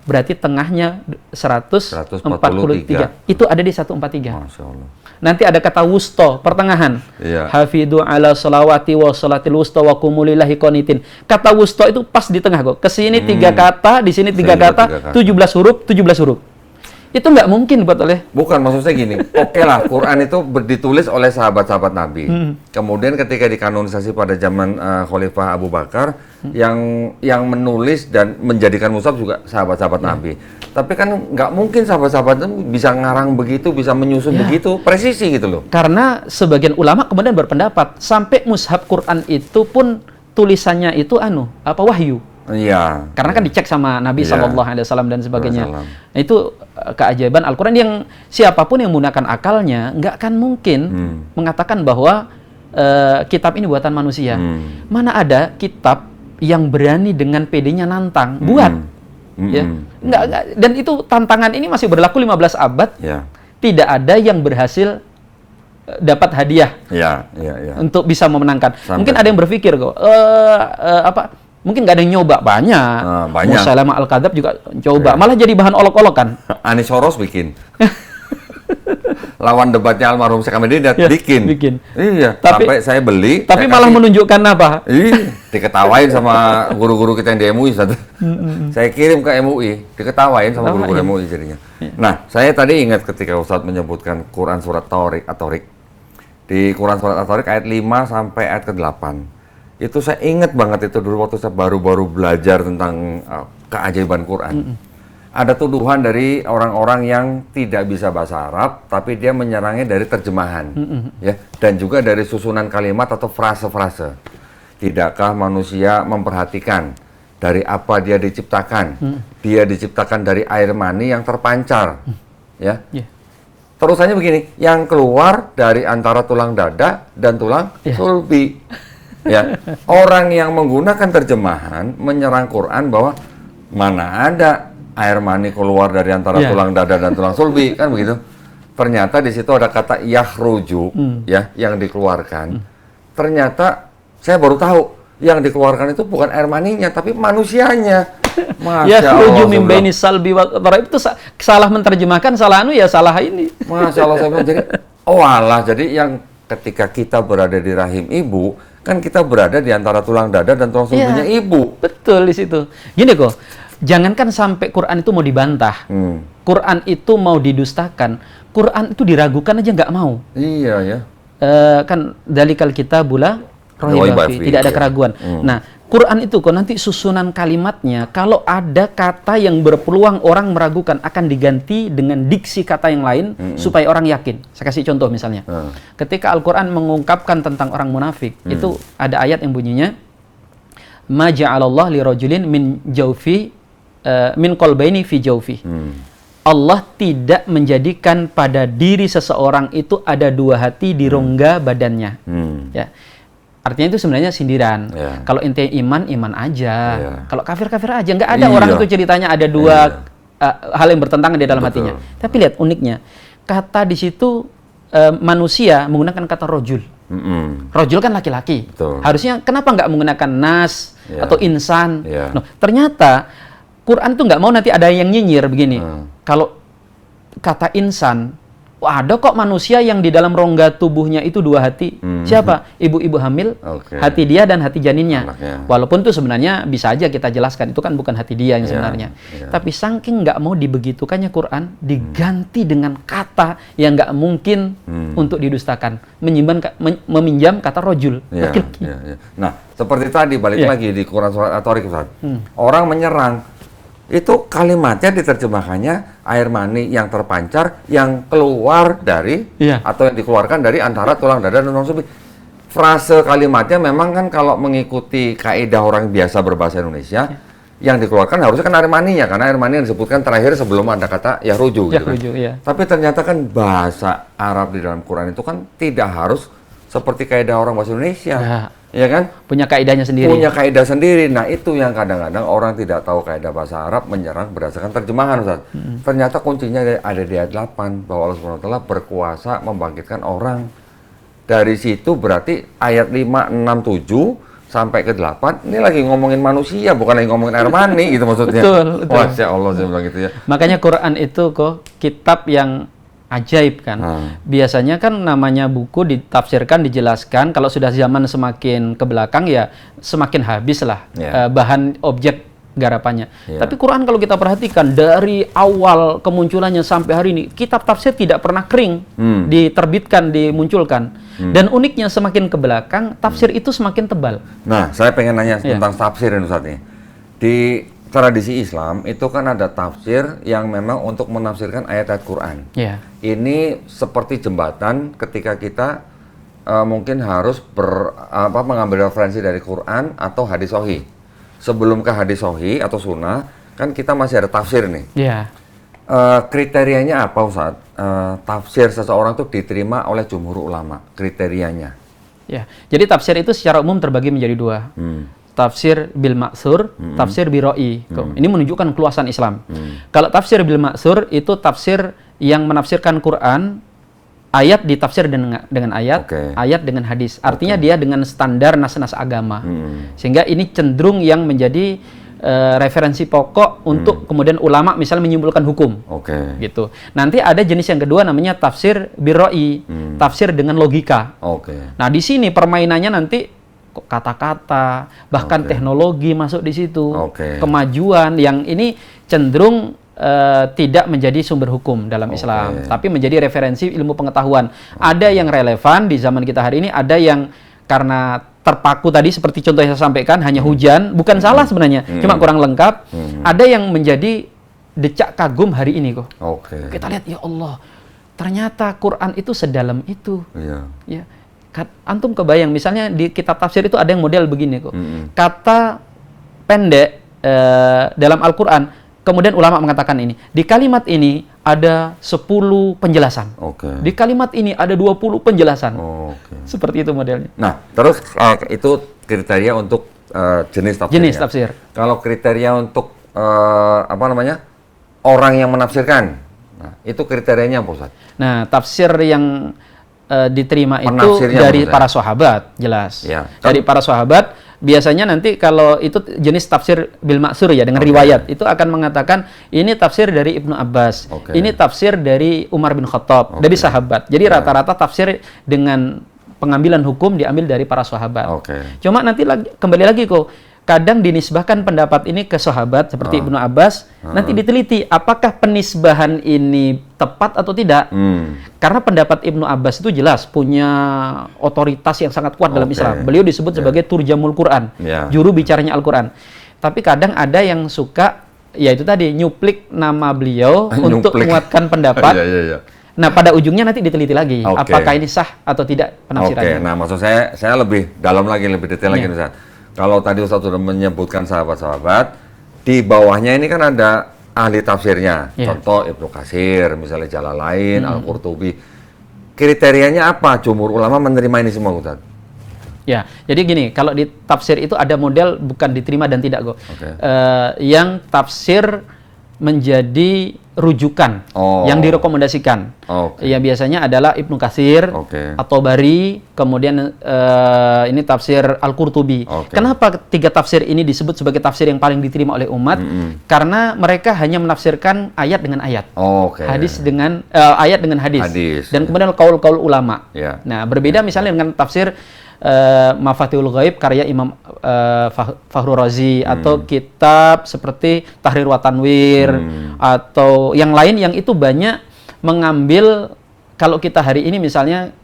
Berarti tengahnya 143. Itu ada di 143. Masya Allah. Nanti ada kata wusto, pertengahan. Hafidhu ala salawati wa salatil wusto wa kumulillahi qanitin. Kata wusto itu pas di tengah kok. Kesini 3 kata, di sini 3 kata, 17 huruf, 17 huruf. Itu nggak mungkin buat oleh. Bukan, maksud saya gini. Oke lah, Quran itu ditulis oleh sahabat-sahabat Nabi. Kemudian ketika dikanonisasi pada zaman Khalifah Abu Bakar, yang menulis dan menjadikan mushaf juga sahabat-sahabat Nabi. Tapi kan nggak mungkin sahabat-sahabat itu bisa ngarang begitu, bisa menyusun begitu, presisi gitu loh. Karena sebagian ulama kemudian berpendapat sampai mushaf Quran itu pun tulisannya itu wahyu. Karena kan dicek sama Nabi SAW dan sebagainya. Nah, itu keajaiban Al-Quran yang siapapun yang menggunakan akalnya nggak akan mungkin mengatakan bahwa kitab ini buatan manusia. Mana ada kitab yang berani dengan PD-nya nantang buat. Nggak, dan itu tantangan ini masih berlaku 15 abad. Tidak ada yang berhasil dapat hadiah untuk bisa memenangkan. Mungkin ada yang berpikir kok mungkin nggak ada yang nyoba, banyak. Musailamah Al-Kadzab juga coba, malah jadi bahan olok-olokan. Anies Soros bikin. Lawan debatnya almarhum Syekh Ahmad Didat bikin. Iya, sampai saya beli. Tapi malah menunjukkan apa? Diketawain sama guru-guru kita yang di MUI. Saya kirim ke MUI, diketawain sama guru-guru MUI jadinya. Nah, saya tadi ingat ketika Ustadz menyebutkan Quran surat At-Tariq. Di Quran surat At-Tariq ayat 5 sampai ayat ke-8. Itu saya ingat banget itu dulu waktu saya baru-baru belajar tentang keajaiban Quran. Ada tuduhan dari orang-orang yang tidak bisa bahasa Arab, tapi dia menyerangnya dari terjemahan, dan juga dari susunan kalimat atau frase-frase. Tidakkah manusia memperhatikan dari apa dia diciptakan? Dia diciptakan dari air mani yang terpancar, terusannya begini, yang keluar dari antara tulang dada dan tulang sulbi. Ya, orang yang menggunakan terjemahan menyerang Quran bahwa mana ada air mani keluar dari antara tulang dada dan tulang sulbi, kan begitu. Ternyata di situ ada kata yakhruju, ya, yang dikeluarkan. Ternyata saya baru tahu yang dikeluarkan itu bukan air maninya, tapi manusianya. Yakhruju min baini salbi wa tarab, itu salah menerjemahkan, salah ya salah ini. Masya Allah, saya bilang, jadi alah, jadi yang ketika kita berada di rahim ibu, kan kita berada di antara tulang dada dan tulang sulbinya ibu. Betul di situ. Gini kok, jangankan sampai Quran itu mau dibantah, Quran itu mau didustakan, Quran itu diragukan aja nggak mau. Iya ya. Kan dalikal kitabula rohibafi, tidak ada keraguan. Nah, Quran itu kok nanti susunan kalimatnya, kalau ada kata yang berpeluang orang meragukan, akan diganti dengan diksi kata yang lain supaya orang yakin. Saya kasih contoh misalnya. Ketika Al-Quran mengungkapkan tentang orang munafik, itu ada ayat yang bunyinya, ma ja'alallah li rajulin min jawfi min qalbaini fi jawfi. Allah tidak menjadikan pada diri seseorang itu ada dua hati di rongga badannya. Ya. Artinya itu sebenarnya sindiran. Kalau intinya iman, iman aja. Kalau kafir, kafir aja. Nggak ada orang itu ceritanya ada dua hal yang bertentangan di dalam hatinya. Tapi lihat uniknya, kata di situ manusia menggunakan kata rojul. Rojul kan laki-laki. Harusnya kenapa nggak menggunakan nas atau insan? No, ternyata Quran itu nggak mau nanti ada yang nyinyir begini. Kalau kata insan, ada kok manusia yang di dalam rongga tubuhnya itu dua hati. Siapa? Ibu-ibu hamil, hati dia dan hati janinnya. Walaupun itu sebenarnya bisa aja kita jelaskan, itu kan bukan hati dia yang sebenarnya. Tapi saking nggak mau dibegitukannya Quran, diganti dengan kata yang nggak mungkin untuk didustakan. Meminjam kata rojul. Nah, seperti tadi, balik lagi di Quran Surat At-Tariq, orang menyerang. Itu kalimatnya diterjemahkannya air mani yang terpancar yang keluar dari atau yang dikeluarkan dari antara tulang dada dan tulang sulbi. Frase kalimatnya memang kan kalau mengikuti kaidah orang biasa berbahasa Indonesia, yang dikeluarkan harusnya kan air maninya, karena air mani yang disebutkan terakhir sebelum ada kata yahruju gitu kan. Tapi ternyata kan bahasa Arab di dalam Quran itu kan tidak harus seperti kaidah orang bahasa Indonesia. Ya kan? Punya kaidahnya sendiri. Punya kaidah sendiri. Nah, itu yang kadang-kadang orang tidak tahu kaidah bahasa Arab menyerang berdasarkan terjemahan, Ustaz. Ternyata kuncinya ada di ayat 8 bahwa Allah Subhanahu wa taala berkuasa membangkitkan orang. Dari situ berarti ayat 5, 6, 7 sampai ke 8 ini lagi ngomongin manusia, bukan lagi ngomongin air mani gitu maksudnya. Betul. Masya Allah, saya bilang gitu ya. Makanya Quran itu kok kitab yang ajaib kan. Biasanya kan namanya buku ditafsirkan, dijelaskan, kalau sudah zaman semakin ke belakang ya semakin habis lah bahan objek garapannya. Tapi Quran kalau kita perhatikan dari awal kemunculannya sampai hari ini, kitab tafsir tidak pernah kering, diterbitkan, dimunculkan. Dan uniknya semakin ke belakang, tafsir itu semakin tebal. Nah, saya pengen nanya tentang tafsir ini Ustaz nih. Di tradisi Islam itu kan ada tafsir yang memang untuk menafsirkan ayat-ayat Quran. Ini seperti jembatan ketika kita mungkin harus mengambil referensi dari Quran atau hadis sahih. Sebelum ke hadis sahih atau sunnah, kan kita masih ada tafsir nih. Kriterianya apa, Ustaz? Tafsir seseorang itu diterima oleh jumhur ulama. Kriterianya. Jadi tafsir itu secara umum terbagi menjadi dua. Tafsir bil maksur, tafsir bi ra'i. Ini menunjukkan keluasan Islam. Kalau tafsir bil maksur itu tafsir yang menafsirkan Quran, ayat ditafsir dengan ayat, ayat dengan hadis. Artinya dia dengan standar nas-nas agama. Sehingga ini cenderung yang menjadi referensi pokok untuk kemudian ulama misalnya menyimpulkan hukum. Gitu. Nanti ada jenis yang kedua namanya tafsir bi ra'i, tafsir dengan logika. Nah, di sini permainannya nanti kata-kata, bahkan teknologi masuk di situ, kemajuan yang ini cenderung tidak menjadi sumber hukum dalam Islam, tapi menjadi referensi ilmu pengetahuan. Ada yang relevan di zaman kita hari ini, ada yang karena terpaku tadi seperti contoh yang saya sampaikan, hanya hujan, bukan salah sebenarnya, cuma kurang lengkap. Ada yang menjadi decak kagum hari ini kok. Kita lihat, ya Allah, ternyata Quran itu sedalam itu. Ya. Antum kebayang, misalnya di kitab tafsir itu ada yang model begini kok. Kata pendek dalam Al-Quran, kemudian ulama mengatakan ini, di kalimat ini ada 10 penjelasan. Di kalimat ini ada 20 penjelasan. Seperti itu modelnya. Nah, terus itu kriteria untuk jenis tafsir. Jenis tafsir. Kalau kriteria untuk orang yang menafsirkan, nah, itu kriterianya apa, Ustaz? Nah, tafsir yang diterima itu dari para sahabat, jelas. Ya, dari para sahabat, biasanya nanti kalau itu jenis tafsir bil maksur ya, dengan riwayat, itu akan mengatakan ini tafsir dari Ibnu Abbas, ini tafsir dari Umar bin Khattab, dari sahabat. Jadi rata-rata tafsir dengan pengambilan hukum diambil dari para sahabat. Cuma nanti kembali lagi kok, kadang dinisbahkan pendapat ini ke sahabat seperti Ibnu Abbas, nanti diteliti apakah penisbahan ini tepat atau tidak. Karena pendapat Ibnu Abbas itu jelas punya otoritas yang sangat kuat dalam Islam. Beliau disebut sebagai turjamul Quran, juru bicaranya Al-Quran. Tapi kadang ada yang suka, ya itu tadi, nyuplik nama beliau untuk menguatkan pendapat. Nah, pada ujungnya nanti diteliti lagi, apakah ini sah atau tidak penafsirannya. Nah, maksud saya lebih dalam lagi, lebih detail lagi, Ustaz. Kalau tadi Ustaz sudah menyebutkan sahabat-sahabat, di bawahnya ini kan ada ahli tafsirnya. Contoh Ibnu Katsir, misalnya Jalalain, Al-Qurtubi. Kriterianya apa jumhur ulama menerima ini semua, Ustaz? Ya, jadi gini, kalau di tafsir itu ada model bukan diterima dan tidak, yang tafsir menjadi rujukan yang direkomendasikan. Ya biasanya adalah Ibnu Katsir, At-Tabari, kemudian ini tafsir Al-Qurtubi. Kenapa 3 tafsir ini disebut sebagai tafsir yang paling diterima oleh umat? Karena mereka hanya menafsirkan ayat dengan ayat, hadis dengan ayat dengan hadis. Dan kemudian kaul-kaul ulama. Nah, berbeda misalnya dengan tafsir Mafatihul Ghaib karya Imam Fakhrur Razi, atau kitab seperti Tahrir wa Tanwir, atau yang lain yang itu banyak mengambil, kalau kita hari ini misalnya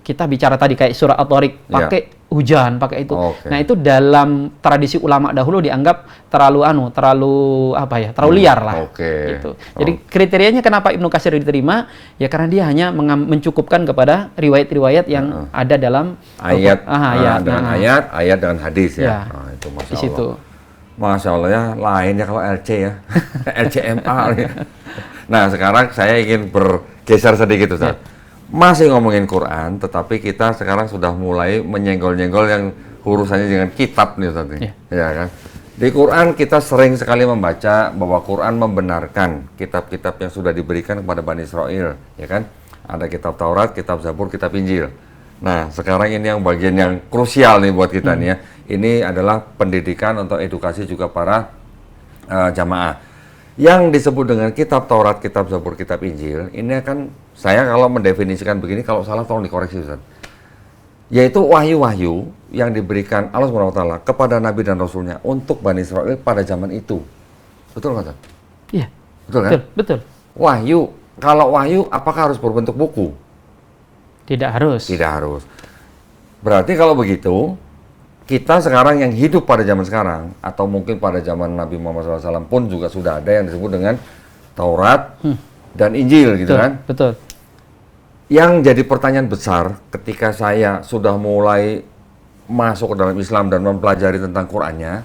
kita bicara tadi kayak surah At-Tariq pakai hujan, pakai itu. Nah, itu dalam tradisi ulama dahulu dianggap terlalu terlalu liar lah. Gitu. Jadi kriterianya kenapa Ibnu Katsir diterima? Ya karena dia hanya mencukupkan kepada riwayat-riwayat yang ada dalam ayat ayat dengan hadis ya. Nah, itu Masya Allah. Situ. Masya Allah ya, lain ya kalau LC ya. LCMA. Nah, sekarang saya ingin bergeser sedikit, Ustaz. Masih ngomongin Quran, tetapi kita sekarang sudah mulai menyenggol-nyenggol yang urusannya dengan kitab nih, Ustaz. Ya kan? Di Quran kita sering sekali membaca bahwa Quran membenarkan kitab-kitab yang sudah diberikan kepada Bani Israel, ya kan? Ada kitab Taurat, kitab Zabur, kitab Injil. Nah, sekarang ini yang bagian yang krusial nih buat kita nih ya. Ini adalah pendidikan untuk edukasi juga para jamaah. Yang disebut dengan kitab Taurat, kitab Zabur, kitab Injil, ini akan saya kalau mendefinisikan begini, kalau salah tolong dikoreksi, Ustaz. Yaitu wahyu-wahyu yang diberikan Allah SWT kepada Nabi dan Rasulnya untuk Bani Israel pada zaman itu. Betul nggak, Ustaz? Iya. Betul kan? Betul. Wahyu, kalau wahyu apakah harus berbentuk buku? Tidak harus. Tidak harus. Berarti kalau begitu, kita sekarang yang hidup pada zaman sekarang, atau mungkin pada zaman Nabi Muhammad SAW pun juga sudah ada yang disebut dengan Taurat dan Injil, gitu kan? Betul. Yang jadi pertanyaan besar ketika saya sudah mulai masuk ke dalam Islam dan mempelajari tentang Qurannya,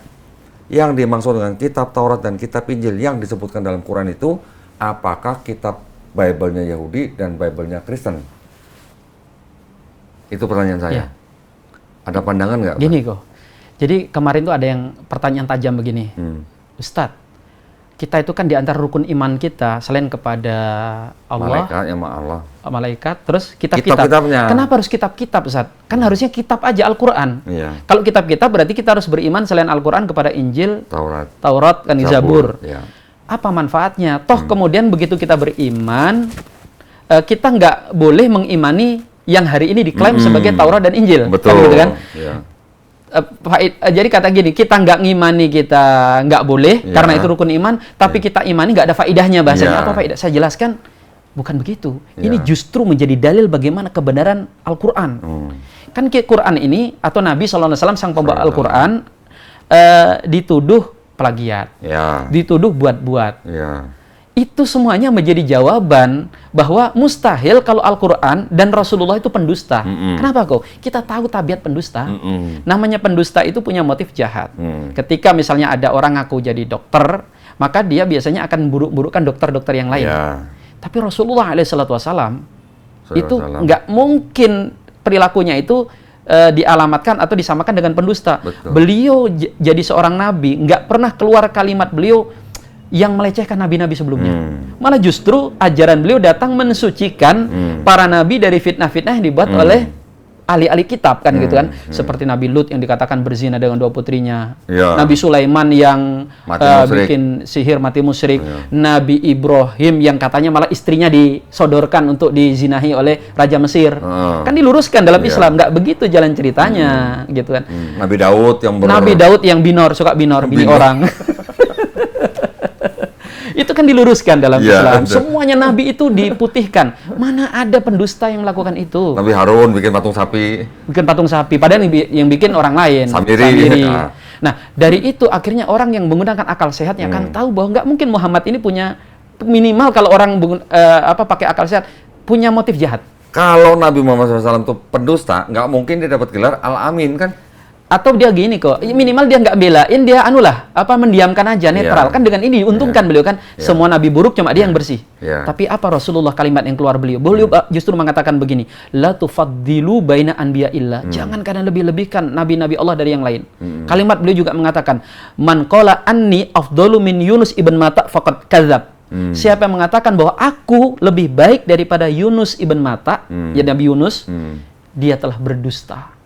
yang dimaksud dengan kitab Taurat dan kitab Injil yang disebutkan dalam Quran itu, apakah kitab Bible-nya Yahudi dan Bible-nya Kristen? Itu pertanyaan saya. Ya. Ada pandangan nggak? Gini kok. Jadi kemarin tuh ada yang pertanyaan tajam begini. Ustadz, kita itu kan di antara rukun iman kita selain kepada Allah, malaikat, terus kitab-kitabnya. Kenapa harus kitab-kitab, Ustadz? Kan harusnya kitab aja Al-Qur'an. Kalau kitab-kitab berarti kita harus beriman selain Al-Qur'an kepada Injil, Taurat dan Zabur. Apa manfaatnya? Toh kemudian begitu kita beriman, kita nggak boleh mengimani yang hari ini diklaim sebagai Taurat dan Injil. Betul. Kan, gitu kan? Jadi kata gini, kita nggak ngimani, kita nggak boleh karena itu rukun iman, tapi kita imani nggak ada faidahnya. Bahasanya apa faidah? Saya jelaskan, bukan begitu. Ini justru menjadi dalil bagaimana kebenaran Al-Quran. Kan Quran ini, atau Nabi SAW sang pembawa Al-Quran, dituduh plagiat, dituduh buat-buat. Itu semuanya menjadi jawaban bahwa mustahil kalau Al-Quran dan Rasulullah itu pendusta. Kenapa kok? Kita tahu tabiat pendusta. Namanya pendusta itu punya motif jahat. Ketika misalnya ada orang ngaku jadi dokter, maka dia biasanya akan buruk-burukkan dokter-dokter yang lain. Tapi Rasulullah SAW itu nggak mungkin perilakunya itu dialamatkan atau disamakan dengan pendusta. Betul. Beliau jadi seorang nabi, nggak pernah keluar kalimat beliau yang melecehkan nabi-nabi sebelumnya. Malah justru ajaran beliau datang mensucikan para nabi dari fitnah-fitnah yang dibuat oleh ahli-ahli kitab kan gitu kan. Seperti Nabi Lut yang dikatakan berzina dengan 2 putrinya. Ya. Nabi Sulaiman yang bikin sihir mati musyrik. Ya. Nabi Ibrahim yang katanya malah istrinya disodorkan untuk dizinahi oleh Raja Mesir. Kan diluruskan dalam Islam, nggak begitu jalan ceritanya gitu kan. Nabi Daud yang Nabi Daud yang binor, suka binor, bini orang. Itu kan diluruskan dalam Islam. Betul. Semuanya nabi itu diputihkan. Mana ada pendusta yang melakukan itu? Nabi Harun bikin patung sapi. Bikin patung sapi, padahal yang bikin orang lain. Samiri. Nah, dari itu akhirnya orang yang menggunakan akal sehatnya akan tahu bahwa nggak mungkin Muhammad ini punya, minimal kalau orang pakai akal sehat, punya motif jahat. Kalau Nabi Muhammad SAW itu pendusta, nggak mungkin dia dapat gelar Al-Amin kan? Atau dia gini kok, minimal dia nggak belain, dia mendiamkan aja, netral. Kan dengan ini diuntungkan beliau kan. Semua nabi buruk, cuma dia yang bersih. Tapi apa Rasulullah kalimat yang keluar beliau? Beliau justru mengatakan begini, la tufaddilu baina anbiya'illah. Jangan kalian lebih-lebihkan nabi-nabi Allah dari yang lain. Kalimat beliau juga mengatakan, man qala anni afdalu min Yunus ibn Matta faqad kadzab. Siapa yang mengatakan bahwa aku lebih baik daripada Yunus ibn Matta, ya Nabi Yunus, dia telah berdusta.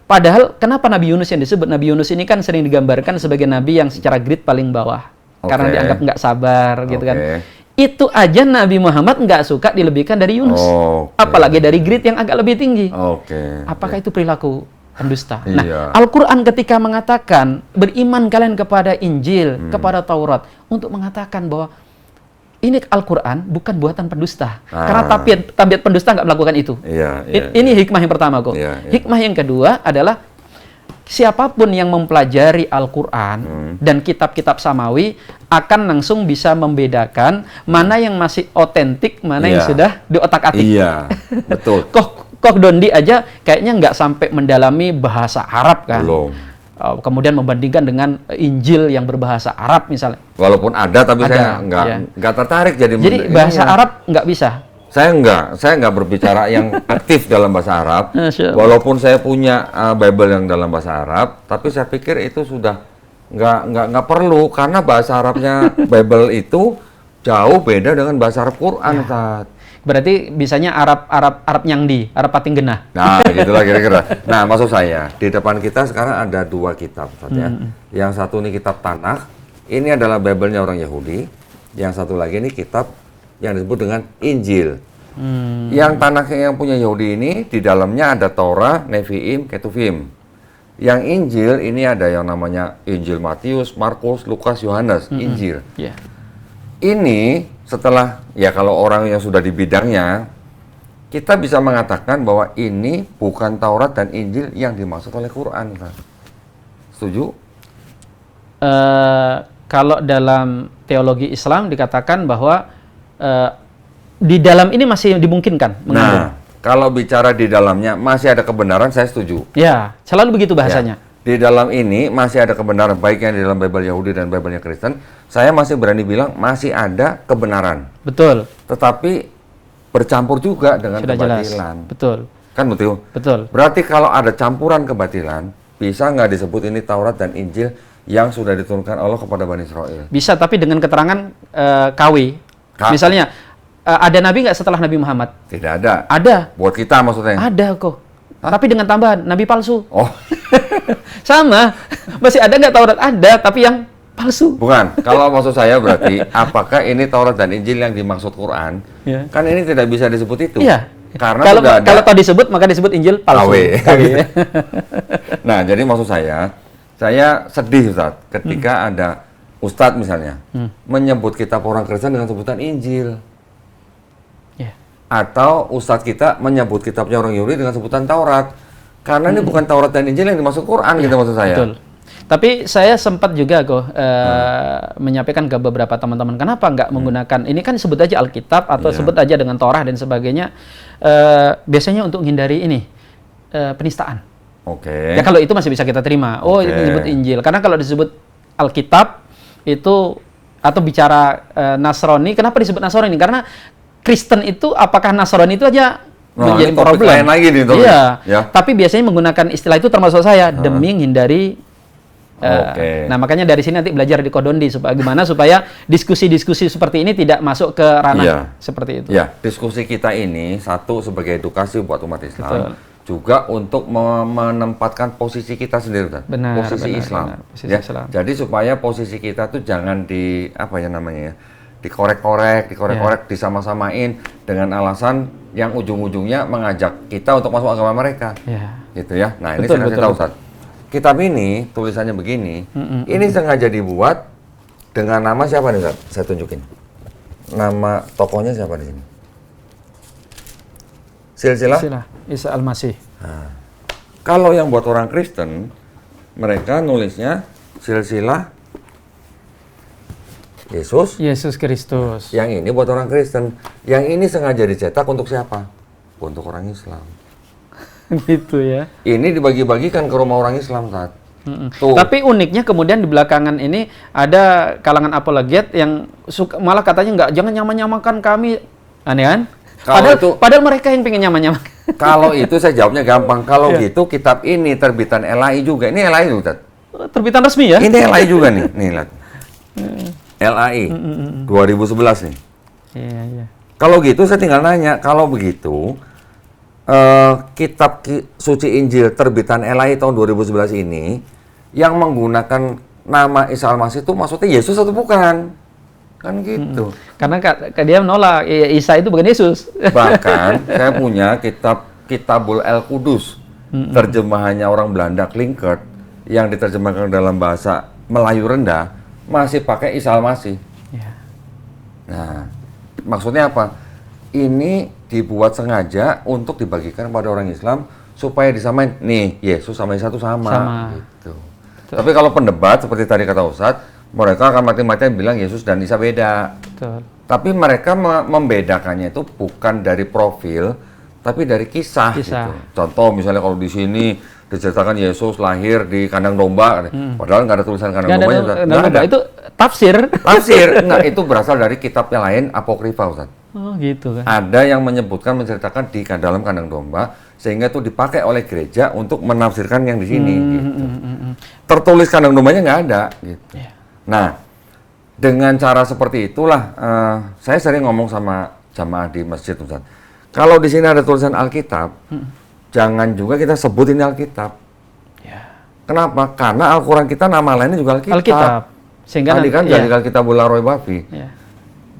Padahal kenapa Nabi Yunus yang disebut? Nabi Yunus ini kan sering digambarkan sebagai nabi yang secara grade paling bawah. Karena dianggap nggak sabar gitu kan. Itu aja Nabi Muhammad nggak suka dilebihkan dari Yunus. Apalagi dari grade yang agak lebih tinggi. Apakah itu perilaku pendusta? Nah, Al-Quran ketika mengatakan beriman kalian kepada Injil, kepada Taurat, untuk mengatakan bahwa ini Al-Quran bukan buatan pendusta. Karena tabiat pendusta nggak melakukan itu. Ini hikmah yang pertama kok. Hikmah yang kedua adalah siapapun yang mempelajari Al-Quran dan kitab-kitab samawi akan langsung bisa membedakan mana yang masih otentik, mana yang sudah diotak-atik. Betul. Koh Dondi aja kayaknya nggak sampai mendalami bahasa Arab kan. Belum. Kemudian membandingkan dengan Injil yang berbahasa Arab misalnya. Walaupun ada, tapi saya nggak tertarik jadi bahasa Arab nggak bisa. Saya nggak berbicara yang aktif dalam bahasa Arab. Walaupun saya punya Bible yang dalam bahasa Arab, tapi saya pikir itu sudah nggak perlu karena bahasa Arabnya Bible itu jauh beda dengan bahasa Arab Quran, Ustaz. Berarti bisanya Arab Nyangdi, Arab Pating Genah. Nah, gitulah kira-kira. Nah, maksud saya, di depan kita sekarang ada 2 kitab, ya. Yang satu ini kitab Tanakh, ini adalah Bible-nya orang Yahudi. Yang satu lagi ini kitab yang disebut dengan Injil. Yang Tanakh yang punya Yahudi ini, di dalamnya ada Torah, Nevi'im, Ketuvim. Yang Injil ini ada yang namanya Injil Matius, Markus, Lukas, Yohanes, Injil. Ini setelah, ya kalau orang yang sudah di bidangnya, kita bisa mengatakan bahwa ini bukan Taurat dan Injil yang dimaksud oleh Quran. Setuju? Kalau dalam teologi Islam dikatakan bahwa di dalam ini masih dimungkinkan mengandung. Nah, kalau bicara di dalamnya masih ada kebenaran, saya setuju. Ya, selalu begitu bahasanya. Di dalam ini masih ada kebenaran, baik yang di dalam Bible Yahudi dan Bible-nya Kristen. Saya masih berani bilang masih ada kebenaran. Betul. Tetapi bercampur juga dengan kebatilan. Betul. Kan betul? Betul. Berarti kalau ada campuran kebatilan, bisa nggak disebut ini Taurat dan Injil yang sudah diturunkan Allah kepada Bani Israel? Bisa, tapi dengan keterangan KW. Misalnya, ada nabi nggak setelah Nabi Muhammad? Tidak ada. Ada. Buat kita maksudnya? Ada kok. Tapi dengan tambahan, nabi palsu. Oh. Sama. Masih ada nggak Taurat? Ada, tapi yang palsu. Bukan. Kalau maksud saya berarti, apakah ini Taurat dan Injil yang dimaksud Quran? Kan ini tidak bisa disebut itu. Iya. Karena kalau tahu disebut, maka disebut Injil palsu. KW. Nah, jadi maksud saya sedih, Ustaz, ketika ada Ustadz misalnya menyebut kitab orang Kristen dengan sebutan Injil. Atau Ustadz kita menyebut kitabnya orang Yahudi dengan sebutan Taurat. Karena ini bukan Taurat dan Injil yang dimaksud Quran, gitu maksud saya. Betul. Tapi saya sempat juga menyampaikan ke beberapa teman-teman, kenapa nggak menggunakan, ini kan sebut aja Alkitab atau sebut aja dengan Torah dan sebagainya, biasanya untuk menghindari ini, penistaan. Ya kalau itu masih bisa kita terima. Oh, ini disebut Injil. Karena kalau disebut Alkitab, itu, atau bicara Nasrani, kenapa disebut Nasrani? Karena Kristen itu apakah Nasrani itu aja menjadi ini topik problem. lain lagi nih, Iya. Ya. Tapi biasanya menggunakan istilah itu termasuk saya demi menghindari. Nah, makanya dari sini nanti belajar di Kodondi supaya diskusi-diskusi seperti ini tidak masuk ke ranah seperti itu. Ya, diskusi kita ini satu sebagai edukasi buat umat Islam, Betul. juga untuk menempatkan posisi kita sendiri, posisi Islam. Posisi Ya. Islam. Jadi supaya posisi kita tuh jangan dikorek-korek, disama-samain dengan alasan yang ujung-ujungnya mengajak kita untuk masuk agama mereka. Gitu ya. Nah, ini saya kasih tahu, Ustaz. Kitab ini tulisannya begini. Ini sengaja dibuat dengan nama siapa nih, Ustaz? Saya tunjukin. Nama tokohnya siapa di sini? Silsilah Isa Al-Masih. Nah, kalau yang buat orang Kristen, mereka nulisnya silsilah Yesus Kristus. Yang ini buat orang Kristen. Yang ini sengaja dicetak untuk siapa? Untuk orang Islam. Gitu ya. Ini dibagi-bagikan ke rumah orang Islam, saat. Tapi uniknya kemudian di belakangan ini ada kalangan apologet yang malah katanya jangan nyamakan kami. Aneh kan? Padahal mereka yang pengen nyaman-nyaman. Kalau itu saya jawabnya gampang. Kalau gitu kitab ini terbitan LAI juga. Ini LAI loh, Ustaz. Terbitan resmi ya? Ini LAI juga nih. Nih, lihat. LAI 2011 nih. Iya. Kalau gitu saya tinggal nanya, kalau begitu kitab suci Injil terbitan LAI tahun 2011 ini yang menggunakan nama Isa Al-Masih itu maksudnya Yesus atau bukan? Kan gitu. Karena dia menolak Isa itu bukan Yesus. Bahkan saya punya Kitabul El-Qudus, terjemahannya orang Belanda Klinkert, yang diterjemahkan dalam bahasa Melayu rendah, masih pakai Isa Al-Masih. Nah, maksudnya apa? Ini dibuat sengaja untuk dibagikan pada orang Islam supaya disamain. Nih, Yesus sama Isa itu sama. Gitu. Tapi kalau pendebat seperti tadi kata Ustadz, mereka akan mati-matian bilang Yesus dan Isa beda. Betul. Tapi mereka membedakannya itu bukan dari profil, tapi dari kisah. Gitu. Contoh misalnya kalau di sini diceritakan Yesus lahir di kandang domba, padahal nggak ada tulisan kandang domba. Nggak ada. Itu tafsir. Nggak, itu berasal dari kitab yang lain, apokrifa, Ustaz. Oh gitu kan. Ada yang menceritakan di dalam kandang domba, sehingga itu dipakai oleh gereja untuk menafsirkan yang di sini. Gitu. Tertulis kandang dombanya nggak ada. Gitu. Nah, dengan cara seperti itulah saya sering ngomong sama jamaah di masjid, Ustaz. Kalau di sini ada tulisan Alkitab, jangan juga kita sebut ini Alkitab. Kenapa? Karena Al-Quran kita nama lainnya juga Alkitab. Sehingga tadi kan jadi Alkitabul La Raiba Fihi.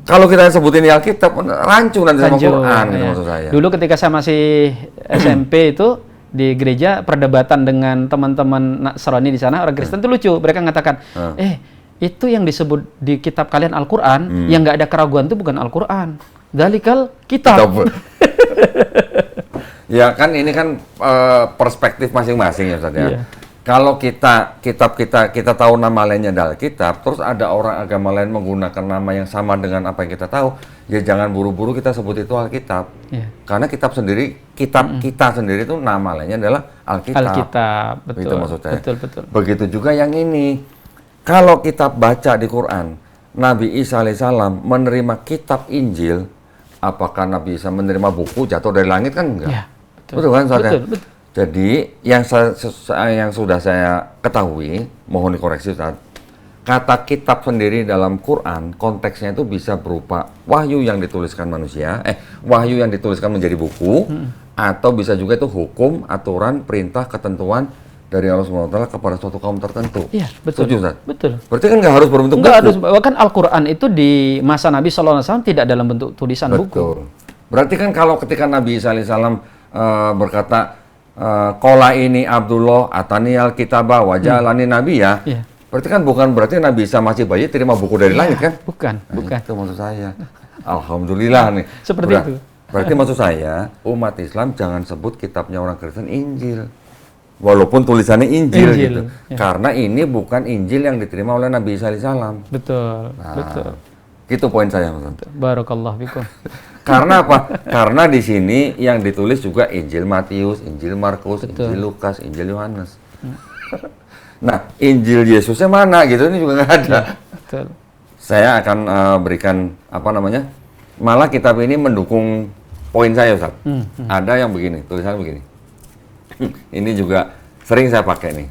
Kalau kita sebutin Alkitab, rancu nanti sama Quran, gitu maksud saya. Dulu ketika saya masih SMP itu, di gereja perdebatan dengan teman-teman Nasrani di sana, orang Kristen itu lucu. Mereka mengatakan, itu yang disebut di kitab kalian Al-Quran, yang nggak ada keraguan itu bukan Al-Quran. Dalikal kitab. Ya kan ini kan perspektif masing-masing ya Ustaz ya. Kalau kita tahu nama lainnya adalah kitab, terus ada orang agama lain menggunakan nama yang sama dengan apa yang kita tahu, ya jangan buru-buru kita sebut itu Alkitab. Karena kitab kita sendiri itu nama lainnya adalah Alkitab. Betul. Itu maksud saya. Betul. Begitu juga yang ini. Kalau kita baca di Quran, Nabi Isa alaihissalam menerima kitab Injil, apakah Nabi Isa menerima buku jatuh dari langit? Kan enggak. Betul kan Ustaz? Betul. Jadi yang sudah saya ketahui, mohon dikoreksi Ustaz, kata kitab sendiri dalam Quran konteksnya itu bisa berupa wahyu yang dituliskan manusia, wahyu yang dituliskan menjadi buku, atau bisa juga itu hukum, aturan, perintah, ketentuan dari Allah SWT kepada suatu kaum tertentu. Iya, betul. Setuju, Ustaz? Betul. Berarti kan nggak harus berbentuk buku. Bahkan Al-Quran itu di masa Nabi SAW tidak dalam bentuk tulisan buku. Berarti kan kalau ketika Nabi Isa alaihissalam berkata, Kola ini Abdullah atani al-kitabah wajalani nabi ya. Berarti kan bukan berarti Nabi Isa masih bayi terima buku dari langit kan? Bukan. Itu maksud saya. Alhamdulillah nih. Seperti itu. Berarti maksud saya umat Islam jangan sebut kitabnya orang Kristen Injil. Walaupun tulisannya Injil. Gitu. Karena ini bukan Injil yang diterima oleh Nabi Isa alaihissalam. Betul. Gitu poin saya, Mas. Barakallahu fikum. Karena apa? Karena di sini yang ditulis juga Injil Matius, Injil Markus, Injil Lukas, Injil Yohanes. Nah, Injil Yesusnya mana gitu ini juga nggak ada. Betul. Saya akan berikan Malah kitab ini mendukung poin saya, Ustaz. Ada yang begini, tulisannya begini. Ini juga sering saya pakai nih.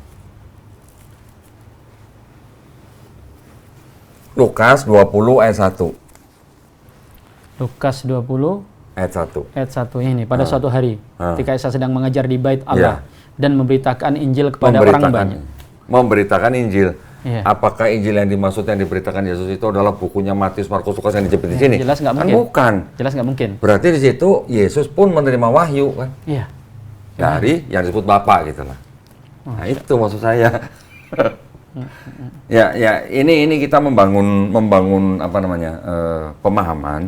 Lukas 20 ayat 1. Lukas 20 Ayat 1. ayat 1 ini, pada suatu hari ketika Isa sedang mengajar di bait Allah dan memberitakan Injil kepada orang banyak. Memberitakan Injil. Iya. Apakah Injil yang dimaksud yang diberitakan Yesus itu adalah bukunya Matius, Markus, Lukas yang dijepit di sini? Jelas nggak Kan mungkin. bukan. Jelas nggak mungkin. Berarti di situ Yesus pun menerima wahyu kan Iya. dari yang disebut Bapa gitu lah. Nah itu maksud saya. ya ini kita membangun apa namanya pemahaman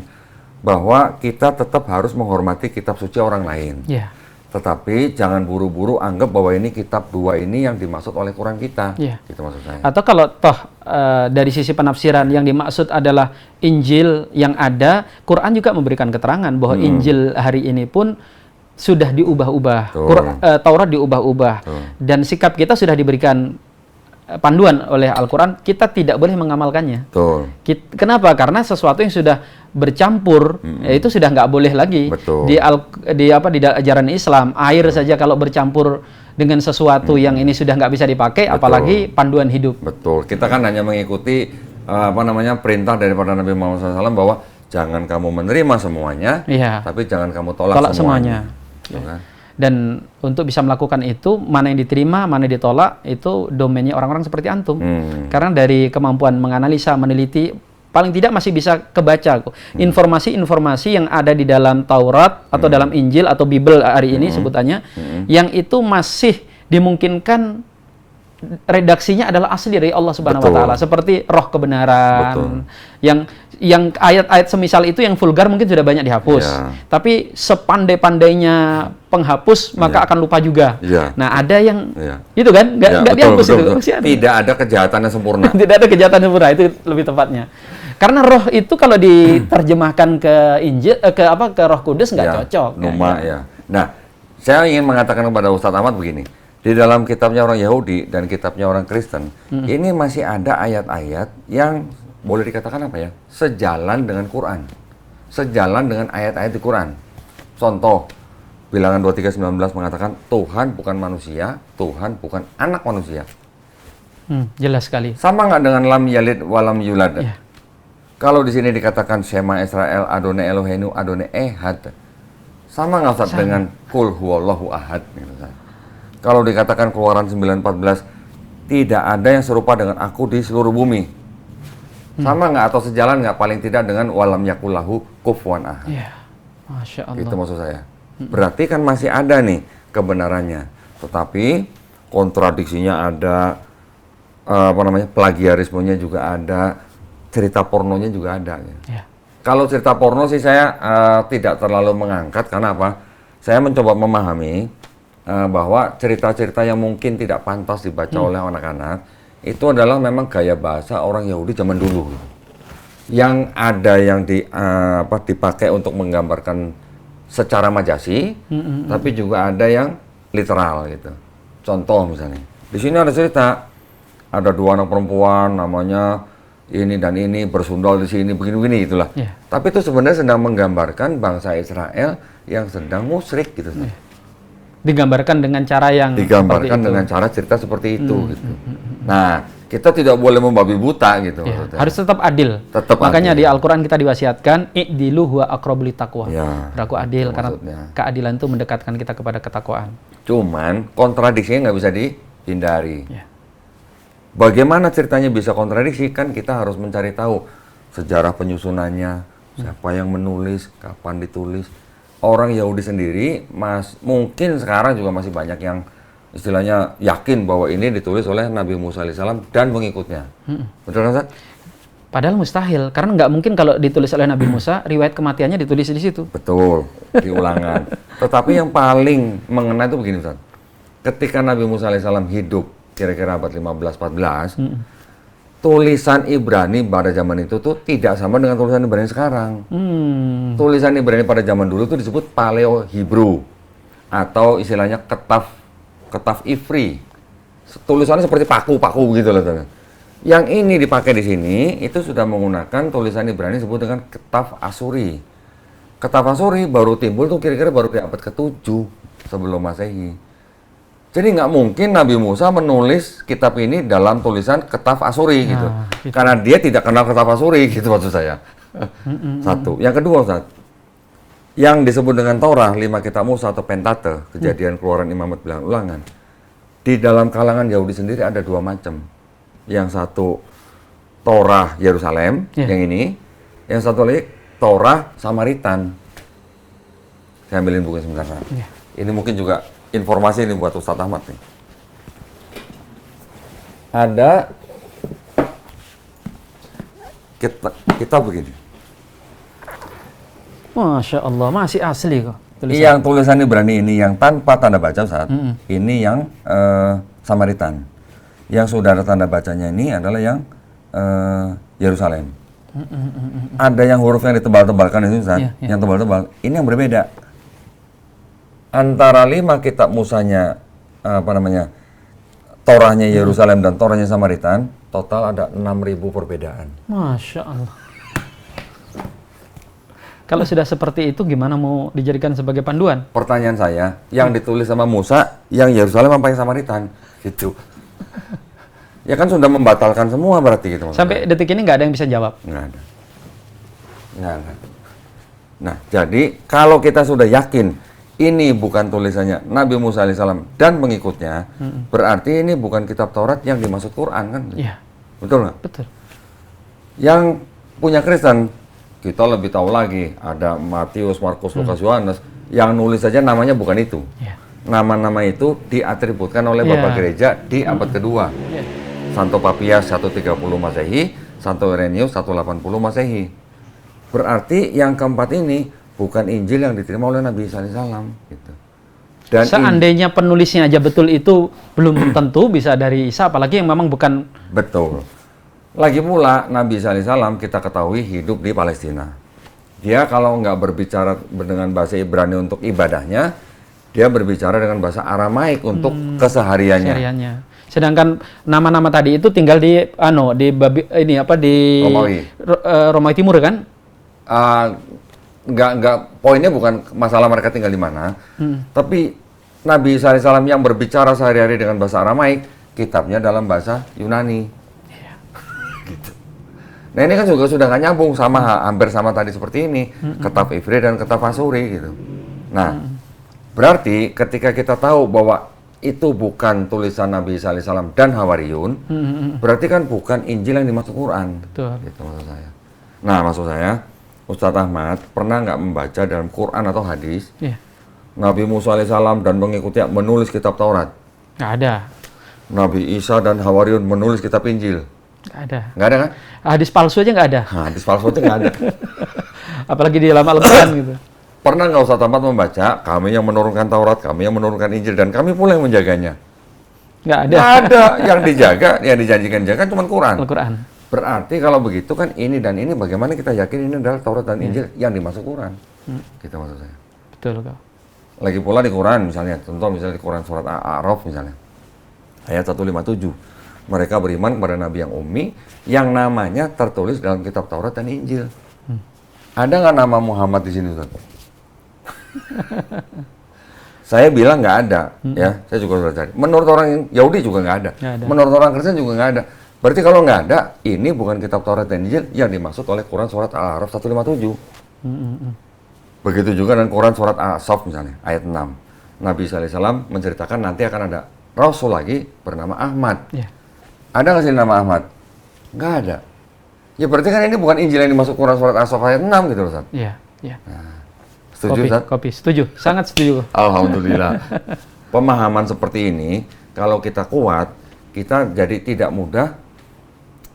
bahwa kita tetap harus menghormati kitab suci orang lain. Iya. Tetapi jangan buru-buru anggap bahwa ini kitab 2 ini yang dimaksud oleh Quran kita. Iya. Gitu maksud saya. Atau kalau toh dari sisi penafsiran yang dimaksud adalah Injil yang ada, Quran juga memberikan keterangan bahwa Injil hari ini pun sudah diubah-ubah. Taurat diubah-ubah. Dan sikap kita sudah diberikan panduan oleh Al-Quran, kita tidak boleh mengamalkannya. Betul. Kenapa? Karena sesuatu yang sudah bercampur, itu sudah nggak boleh lagi. Betul. Di ajaran Islam, air saja kalau bercampur dengan sesuatu yang ini sudah nggak bisa dipakai, Betul. apalagi panduan hidup. Betul. Kita kan hanya mengikuti perintah daripada Nabi Muhammad SAW bahwa jangan kamu menerima semuanya, Iya. tapi jangan kamu tolak semuanya. Gitu kan? Dan untuk bisa melakukan itu, mana yang diterima, mana yang ditolak, itu domainnya orang-orang seperti antum. Karena dari kemampuan menganalisa, meneliti, paling tidak masih bisa kebaca informasi-informasi yang ada di dalam Taurat atau dalam Injil atau Bible hari ini sebutannya, yang itu masih dimungkinkan redaksinya adalah asli dari Allah Subhanahu wa taala, seperti roh kebenaran. Yang ayat-ayat semisal itu yang vulgar mungkin sudah banyak dihapus. Tapi sepandai-pandainya penghapus maka akan lupa juga. Nah, ada yang itu kan nggak dihapus itu. Tidak ada kejahatan yang sempurna. Tidak ada kejahatan yang sempurna, itu lebih tepatnya. Karena roh itu kalau diterjemahkan ke Injil ke Roh Kudus nggak cocok. Nah, saya ingin mengatakan kepada Ustadz Ahmad begini. Di dalam kitabnya orang Yahudi dan kitabnya orang Kristen, ini masih ada ayat-ayat yang boleh dikatakan apa ya? Sejalan dengan Quran. Sejalan dengan ayat-ayat di Quran. Contoh, Bilangan 23:19 mengatakan Tuhan bukan manusia, Tuhan bukan anak manusia. Jelas sekali. Sama nggak dengan lam yalid walam yulad? Kalau di sini dikatakan Shema Israel, Adonai Eloheinu, Adonai Ehad. Sama nggak Ustaz dengan Kul huwallahu ahad? Gitu, kalau dikatakan Keluaran 9:14, tidak ada yang serupa dengan aku di seluruh bumi. Sama nggak atau sejalan nggak paling tidak dengan walam yakullahu kufuwan ahad? Masya Allah. Itu maksud saya. Berarti kan masih ada nih kebenarannya. Tetapi kontradiksinya ada, plagiarismenya juga ada, cerita pornonya juga ada. Kalau cerita porno sih saya tidak terlalu mengangkat, karena apa? Saya mencoba memahami bahwa cerita-cerita yang mungkin tidak pantas dibaca oleh anak-anak itu adalah memang gaya bahasa orang Yahudi zaman dulu, yang ada yang dipakai untuk menggambarkan secara majasi, tapi juga ada yang literal gitu. Contoh misalnya, di sini ada cerita ada 2 anak perempuan namanya ini dan ini bersundal di sini begini-begini itulah. Tapi itu sebenarnya sedang menggambarkan bangsa Israel yang sedang musyrik gitu. Digambarkan dengan cara yang cara cerita seperti itu gitu. Nah, kita tidak boleh membabi buta gitu. Harus tetap adil. Makanya di Al-Quran kita diwasiatkan i'dilu huwa aqrabu littaqwa. Berlaku adil karena keadilan itu mendekatkan kita kepada ketakwaan. Cuman kontradiksinya nggak bisa dihindari. Bagaimana ceritanya bisa kontradiksi? Kan kita harus mencari tahu sejarah penyusunannya, siapa yang menulis, kapan ditulis. Orang Yahudi sendiri, mungkin sekarang juga masih banyak yang istilahnya yakin bahwa ini ditulis oleh Nabi Musa alaihissalam dan pengikutnya. Betul kan, Ustaz? Padahal mustahil, karena nggak mungkin kalau ditulis oleh Nabi Musa, riwayat kematiannya ditulis di situ. Betul, di Ulangan. Tetapi yang paling mengena itu begini, Ustaz. Ketika Nabi Musa alaihissalam hidup, kira-kira abad 15-14, tulisan Ibrani pada zaman itu tuh tidak sama dengan tulisan Ibrani sekarang. Tulisan Ibrani pada zaman dulu tuh disebut Paleo Hebrew, atau istilahnya ketaf Ivri. Tulisannya seperti paku-paku gitu loh. Yang ini dipakai di sini itu sudah menggunakan tulisan Ibrani disebut dengan Ketaf Asuri. Ketaf Asuri baru timbul tuh kira-kira baru di abad ke-7 sebelum Masehi. Jadi nggak mungkin Nabi Musa menulis kitab ini dalam tulisan Ketaf Asuri gitu. Karena dia tidak kenal Ketaf Asuri gitu maksud saya. Satu. Yang kedua, Ustaz, yang disebut dengan Torah, 5 kitab Musa atau Pentateuch, Kejadian, Keluaran, Imamat, Bilangan, Ulangan. Di dalam kalangan Yahudi sendiri ada 2 macam. Yang satu Torah Yerusalem, yang ini. Yang satu lagi Torah Samaritan. Saya ambilin buku sebentar. Ini mungkin juga informasi ini buat Ustadz Ahmad nih. Ada kita begini. Masya Allah, masih asli kok. Yang tulisan Ibrani ini yang tanpa tanda baca, Ustadz. Ini yang Samaritan. Yang sudah ada tanda bacanya ini adalah yang Yerusalem. Ada yang huruf yang ditebal-tebalkan itu, Ustaz. Yang tebal-tebal. Ini yang berbeda. Antara 5 kitab Musanya, Torahnya Yerusalem dan Torahnya Samaritan, total ada 6.000 perbedaan. Masya Allah. Kalau sudah seperti itu, gimana mau dijadikan sebagai panduan? Pertanyaan saya, yang ditulis sama Musa, yang Yerusalem apa yang Samaritan? Gitu. Ya kan sudah membatalkan semua berarti gitu. Sampai detik ini nggak ada yang bisa jawab? Nggak ada. Nggak ada. Nah, jadi kalau kita sudah yakin ini bukan tulisannya Nabi Musa alaihissalam dan pengikutnya, berarti ini bukan kitab Taurat yang dimaksud Quran kan? Iya. Betul nggak? Betul. Yang punya Kristen, kita lebih tahu lagi. Ada Matius, Markus, Lukas, Yohanes. Yang nulis saja namanya bukan itu. Iya. Nama-nama itu diatributkan oleh Bapak Gereja di abad kedua. Santo Papias 130 Masehi, Santo Irenaeus 180 Masehi. Berarti yang keempat ini bukan Injil yang diterima oleh Nabi Isa alaihissalam. Gitu. Dan seandainya penulisnya aja betul itu belum tentu bisa dari Isa, apalagi yang memang bukan. Betul. Lagi pula Nabi Isa alaihissalam kita ketahui hidup di Palestina. Dia kalau nggak berbicara dengan bahasa Ibrani untuk ibadahnya, dia berbicara dengan bahasa Aramaik untuk kesehariannya. Sedangkan nama-nama tadi itu tinggal di Romawi. Romawi Timur kan? Nggak, poinnya bukan masalah mereka tinggal di mana, tapi Nabi Isa alaihissalam yang berbicara sehari-hari dengan bahasa Aramaik, kitabnya dalam bahasa Yunani. Gitu. Nah ini kan juga sudah nggak nyambung sama hampir sama tadi seperti ini, Ketaf Ivri dan Ketaf Asuri gitu. Nah, berarti ketika kita tahu bahwa itu bukan tulisan Nabi Isa alaihissalam dan Hawariyun, berarti kan bukan Injil yang dimaksud Quran. Betul. Gitu maksud saya. Nah maksud saya, Ustadz Ahmad pernah nggak membaca dalam Quran atau hadis Nabi Musa alaihissalam dan pengikutnya menulis kitab Taurat? Nggak ada. Nabi Isa dan Hawariyun menulis kitab Injil? Nggak ada. Nggak ada kan? Hadis palsu aja nggak ada. Hadis palsu aja nggak ada. Apalagi di dalam Al-Quran gitu. Pernah nggak Ustadz Ahmad membaca, kami yang menurunkan Taurat, kami yang menurunkan Injil, dan kami pula yang menjaganya? Nggak ada. Nggak ada. Yang dijaga, yang dijanjikan jaga cuma Quran. Al-Quran. Berarti kalau begitu kan ini dan ini bagaimana kita yakin ini adalah Taurat dan Injil yang dimaksud Quran? Gitu maksud saya. Betul kok. Lagi pula di Quran misalnya, contoh misalnya di Quran surat A'raf misalnya, ayat 157. Mereka beriman kepada Nabi yang ummi, yang namanya tertulis dalam kitab Taurat dan Injil. Ada nggak nama Muhammad di sini, Ustaz? Saya bilang nggak ada, ya. Saya juga sudah cari. Menurut orang Yahudi juga nggak ada. Menurut orang Kristen juga nggak ada. Berarti kalau nggak ada, ini bukan kitab Taurat dan Injil yang dimaksud oleh Quran surat Al-A'raf 157. Begitu juga dengan Quran surat As-Saff misalnya, ayat 6. Nabi Isa alaihissalam menceritakan nanti akan ada Rasul lagi bernama Ahmad. Ada nggak sih nama Ahmad? Nggak ada. Ya berarti kan ini bukan Injil yang dimaksud Quran surat As-Saff ayat 6 gitu loh, Ustaz. Iya, iya. Nah, setuju, Ustaz? Kopi, setuju. Sangat setuju. Alhamdulillah. Pemahaman seperti ini, kalau kita kuat, kita jadi tidak mudah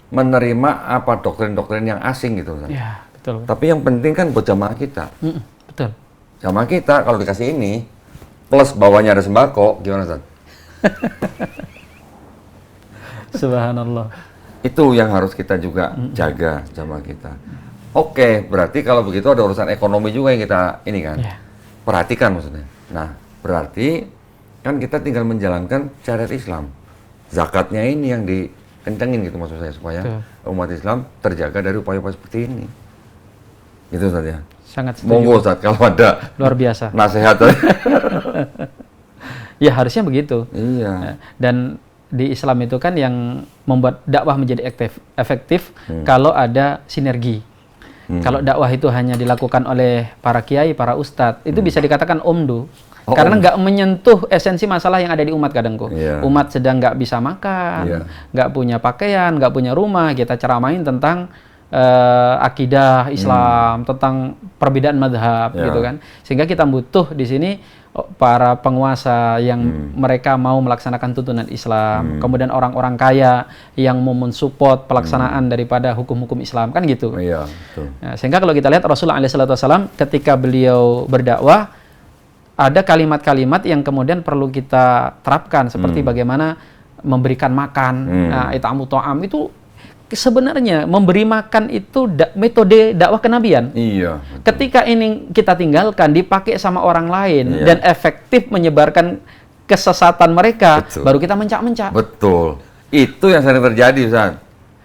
menerima apa doktrin-doktrin yang asing gitu, Ustaz. Iya, betul. Tapi yang penting kan buat jamaah kita. Betul. Jamaah kita kalau dikasih ini, plus bawahnya ada sembako, gimana, Ustaz? Subhanallah. Itu yang harus kita juga jaga jamaah kita. Oke, berarti kalau begitu ada urusan ekonomi juga yang kita ini kan. Perhatikan maksudnya. Nah, berarti kan kita tinggal menjalankan syariat Islam. Zakatnya ini yang kencengin gitu maksud saya supaya umat Islam terjaga dari upaya-upaya seperti ini. Gitu Ustaz ya. Sangat setuju. Monggo Ustaz kalau ada luar biasa nasihat. ya harusnya begitu. Iya. Dan di Islam itu kan yang membuat dakwah menjadi efektif kalau ada sinergi. Kalau dakwah itu hanya dilakukan oleh para kiai, para ustadz, itu bisa dikatakan omdo. Karena nggak menyentuh esensi masalah yang ada di umat kadang kok. Umat sedang nggak bisa makan, nggak punya pakaian, nggak punya rumah, kita ceramain tentang akidah Islam, tentang perbedaan madhab, gitu kan. Sehingga kita butuh di sini para penguasa yang mereka mau melaksanakan tuntunan Islam, kemudian orang-orang kaya yang mau mensupport pelaksanaan daripada hukum-hukum Islam, kan gitu. Betul. Nah, sehingga kalau kita lihat Rasulullah SAW ketika beliau berdakwah, ada kalimat-kalimat yang kemudian perlu kita terapkan, seperti bagaimana memberikan makan, it'amu ta'am itu sebenarnya memberi makan itu metode dakwah kenabian. Iya. Betul. Ketika ini kita tinggalkan, dipakai sama orang lain dan efektif menyebarkan kesesatan mereka, baru kita mencak-mencak. Betul. Itu yang sering terjadi, Ustaz.